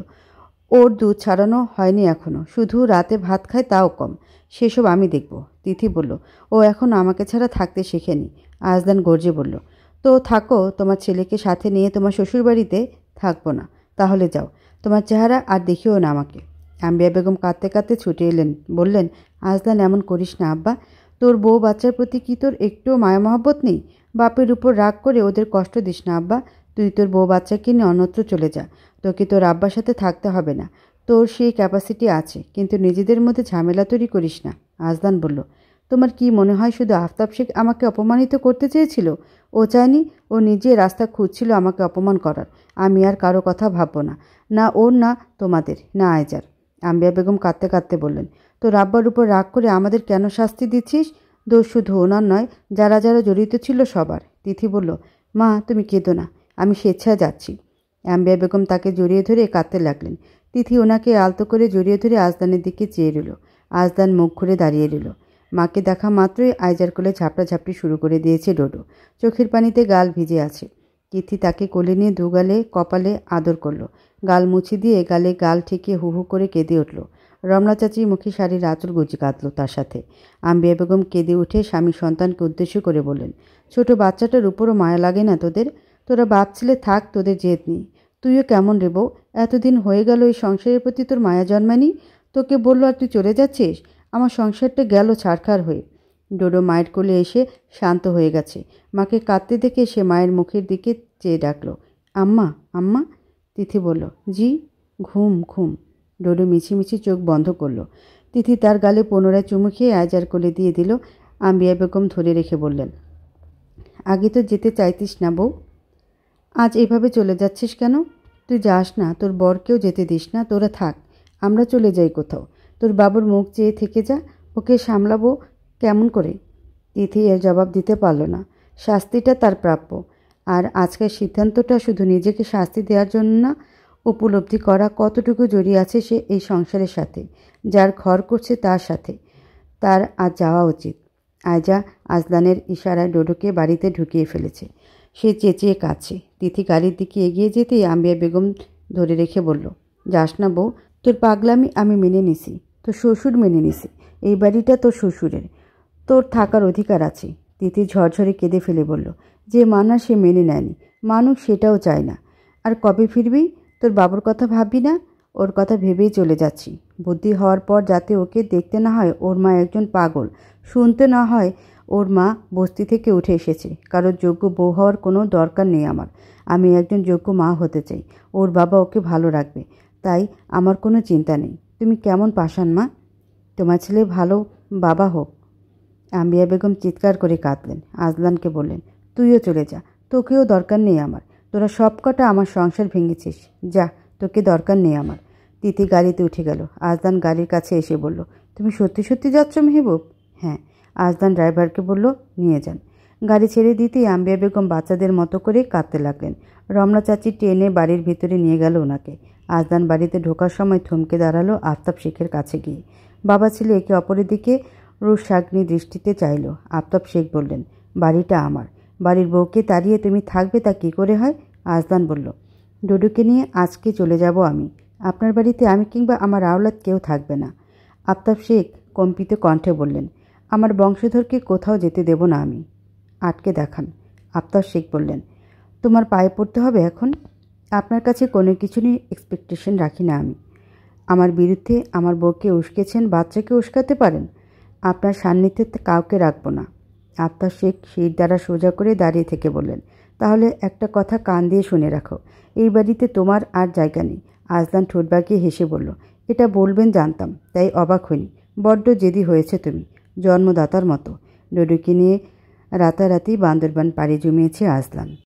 ওর দুধ ছাড়ানো হয়নি এখনও, শুধু রাতে ভাত খায়, তাও কম। সেসব আমি দেখব। তিথি বলল, ও এখন আমাকে ছাড়া থাকতে শেখেনি। আজদান গর্জে বলল, তো থাকো, তোমার ছেলেকে সাথে নিয়ে তোমার শ্বশুরবাড়িতে। থাকবো না। তাহলে যাও, তোমার চেহারা আর দেখিও না আমাকে। আম্বিয়া বেগম কাঁদতে কাঁদতে ছুটে এলেন, বললেন, আজদান এমন করিস না আব্বা। তোর বউ বাচ্চার প্রতি কি তোর একটুও মায়া মহব্বত নেই? বাপের উপর রাগ করে ওদের কষ্ট দিস না আব্বা। তুই তোর বউ বাচ্চাকে নিয়ে অন্যত্র চলে যা। তোকে তোর আব্বার সাথে থাকতে হবে না। তোর সেই ক্যাপাসিটি আছে, কিন্তু নিজেদের মধ্যে ঝামেলা তৈরি করিস না। আজদান বলল, তোমার কি মনে হয় শুধু আফতাব শেখ আমাকে অপমানিত করতে চেয়েছিল? ও চায়নি, ও নিজে রাস্তা খুঁজছিল আমাকে অপমান করার। আমি আর কারো কথা ভাববো না, না ওর, না তোমাদের, না আয়জার। আম্বিয়া বেগম কাঁদতে কাঁদতে বললেন, তোর আব্বার উপর রাগ করে আমাদের কেন শাস্তি দিচ্ছিস? দোষ শুধু ওনার নয়, যারা যারা জড়িত ছিল সবার। তিথি বলল, মা তুমি কেঁদো না, আমি স্বেচ্ছায় যাচ্ছি। আম্বিয়া বেগম তাকে জড়িয়ে ধরে কাঁদতে লাগলেন। তিথি ওনাকে আলতো করে জড়িয়ে ধরে আজদানের দিকে চেয়ে রইল। আজদান মুখ ঘুরে দাঁড়িয়ে রইল। মাকে দেখা মাত্রই আয়জার কোলে ঝাপটাঝাপটি শুরু করে দিয়েছে ডোডো। চোখের পানিতে গাল ভিজে আছে। তিথি তাকে কোলে নিয়ে দুগালে কপালে আদর করল। গাল মুছে দিয়ে গালে গাল ঠেকিয়ে হু হু করে কেঁদে উঠল। রমলা চাচি মুখে শাড়ির আঁচল গুজে কাঁদল তার সাথে। আম্বিয়া বেগম কেঁদে উঠে স্বামী সন্তানকে উদ্দেশ্য করে বললেন, ছোট বাচ্চাটার উপরও মায়া লাগে না তোদের? তোরা বাপ ছেলে থাক, তোদের জেদ নেই। তুইও কেমন রে বউ, এতদিন হয়ে গেল এই সংসারের প্রতি তোর মায়া জন্মানি? তোকে বললো আর তুই চলে যাচ্ছিস? আমার সংসারটা গেল ছাড়খাড় হয়ে। ডোডো মায়ের কোলে এসে শান্ত হয়ে গেছে। মাকে কাঁদতে দেখে সে মায়ের মুখের দিকে চেয়ে ডাকল, আম্মা আম্মা। তিথি বলল, জি। ঘুম ঘুম। ডোডো মিছিমিছি চোখ বন্ধ করল। তিথি তার গালে পুনরায় চুমু খেয়ে আয়জার কোলে দিয়ে দিল। আম্বিয়া বেগম ধরে রেখে বললেন, আগে তো যেতে চাইতিস না বউ, আজ এভাবে চলে যাচ্ছিস কেন? তুই যাস না, তোর বরকেও যেতে দিস না, তোরা থাক, আমরা চলে যাই কোথাও। তোর বাবুর মুখ চেয়ে থেকে যা, ওকে সামলাবো কেমন করে? তিথি এর জবাব দিতে পারল না। শাস্তিটা তার প্রাপ্য। আর আজকের সিদ্ধান্তটা শুধু নিজেকে শাস্তি দেওয়ার জন্য না, উপলব্ধি করা কতটুকু জড়িয়ে আছে সে এই সংসারের সাথে, যার ঘর করছে তার সাথে। তার আজ যাওয়া উচিত। আয়জা আজদানের ইশারায় ডোডোকে বাড়িতে ঢুকিয়ে ফেলেছে। সে চেঁচিয়ে কাঁদছে। তিথি গাড়ির দিকে এগিয়ে যেতেই আম্বিয়া বেগম ধরে রেখে বলল, যাস না বউ, তোর পাগলামি আমি মেনে নিছি, তোর শ্বশুর মেনে নিছি। এই বাড়িটা তোর শ্বশুরের, তোর থাকার অধিকার আছে। তিথি ঝরঝরে কেঁদে ফেলে বলল, যে মানা সে মেনে নেয়নি, মানুষ সেটাও চায় না। আর কবে ফিরবি? তোর বাবুর কথা ভাববি না? ওর কথা ভেবেই চলে যাচ্ছি। বুদ্ধি হওয়ার পর যাতে ওকে দেখতে না হয় ওর মা একজন পাগল, শুনতে না হয় ওর মা বস্তি থেকে উঠে এসেছে। কারোর যোগ্য বউ হওয়ার কোনো দরকার নেই আমার। আমি একজন যোগ্য মা হতে চাই। ওর বাবা ওকে ভালো রাখবে, তাই আমার কোনো চিন্তা নেই। তুমি কেমন পাষাণ মা, তোমার ছেলে ভালো বাবা হোক। আম্বিয়া বেগম চিৎকার করে কাঁদলেন। আজলানকে বললেন, তুইও চলে যা, তোকেও দরকার নেই আমার। তোরা সব কটা আমার সংসার ভেঙেছিস, যা, তোকে দরকার নেই আমার। তিথি গাড়িতে উঠে গেল। আজদান গাড়ির কাছে এসে বলল, তুমি সত্যি সত্যি যাচ্ছ মেহবুব? হ্যাঁ। আজদান ড্রাইভারকে বলল, নিয়ে যান। গাড়ি ছেড়ে দিতেই আম্বিয়া বেগম বাচ্চাদের মতো করে কাঁদতে লাগলেন। রমনা চাচি টেনে বাড়ির ভিতরে নিয়ে গেল ওনাকে। আজদান বাড়িতে ঢোকার সময় থমকে দাঁড়ালো আফতাব শেখের কাছে গিয়ে। বাবা ছেলে একে অপরের দিকে রোষাগ্নি দৃষ্টিতে চাইল। আফতাব শেখ বললেন, বাড়িটা আমার, বাড়ির বউকে তাড়িয়ে তুমি থাকবে তা কী করে হয়? আজদান বলল, ডোডোকে নিয়ে আজকে চলে যাব আমি। আপনার বাড়িতে আমি কিংবা আমার আওলাদ কেউ থাকবে না। আফতাব শেখ কম্পিত কণ্ঠে বললেন, আমার বংশধরকে কোথাও যেতে দেব না আমি। আটকে দেখান। আফতাব শেখ বললেন, তোমার পায়ে পড়তে হবে এখন? আপনার কাছে কোনো কিছু নিয়ে এক্সপেকটেশন রাখি না আমি। আমার বিরুদ্ধে আমার বউকে উস্কেছেন, বাচ্চাকে উস্কাতে পারেন। আপনার সান্নিধ্যে কাউকে রাখবো না। আফতাব শেখ শির দ্বারা সোজা করে দাঁড়িয়ে থেকে বললেন, তাহলে একটা কথা কান দিয়ে শুনে রাখো, এই বাড়িতে তোমার আর জায়গা নেই। আজলান ঠোঁট বাঁকিয়ে হেসে বলল, এটা বলবেন জানতাম, তাই অবাক হইনি। বড্ড জেদি হয়েছে তুমি, জন্মদাতার মতো। ডোডোকে নিয়ে রাতারাতি বান্দরবান পাড়ি জমিয়েছে আজলান।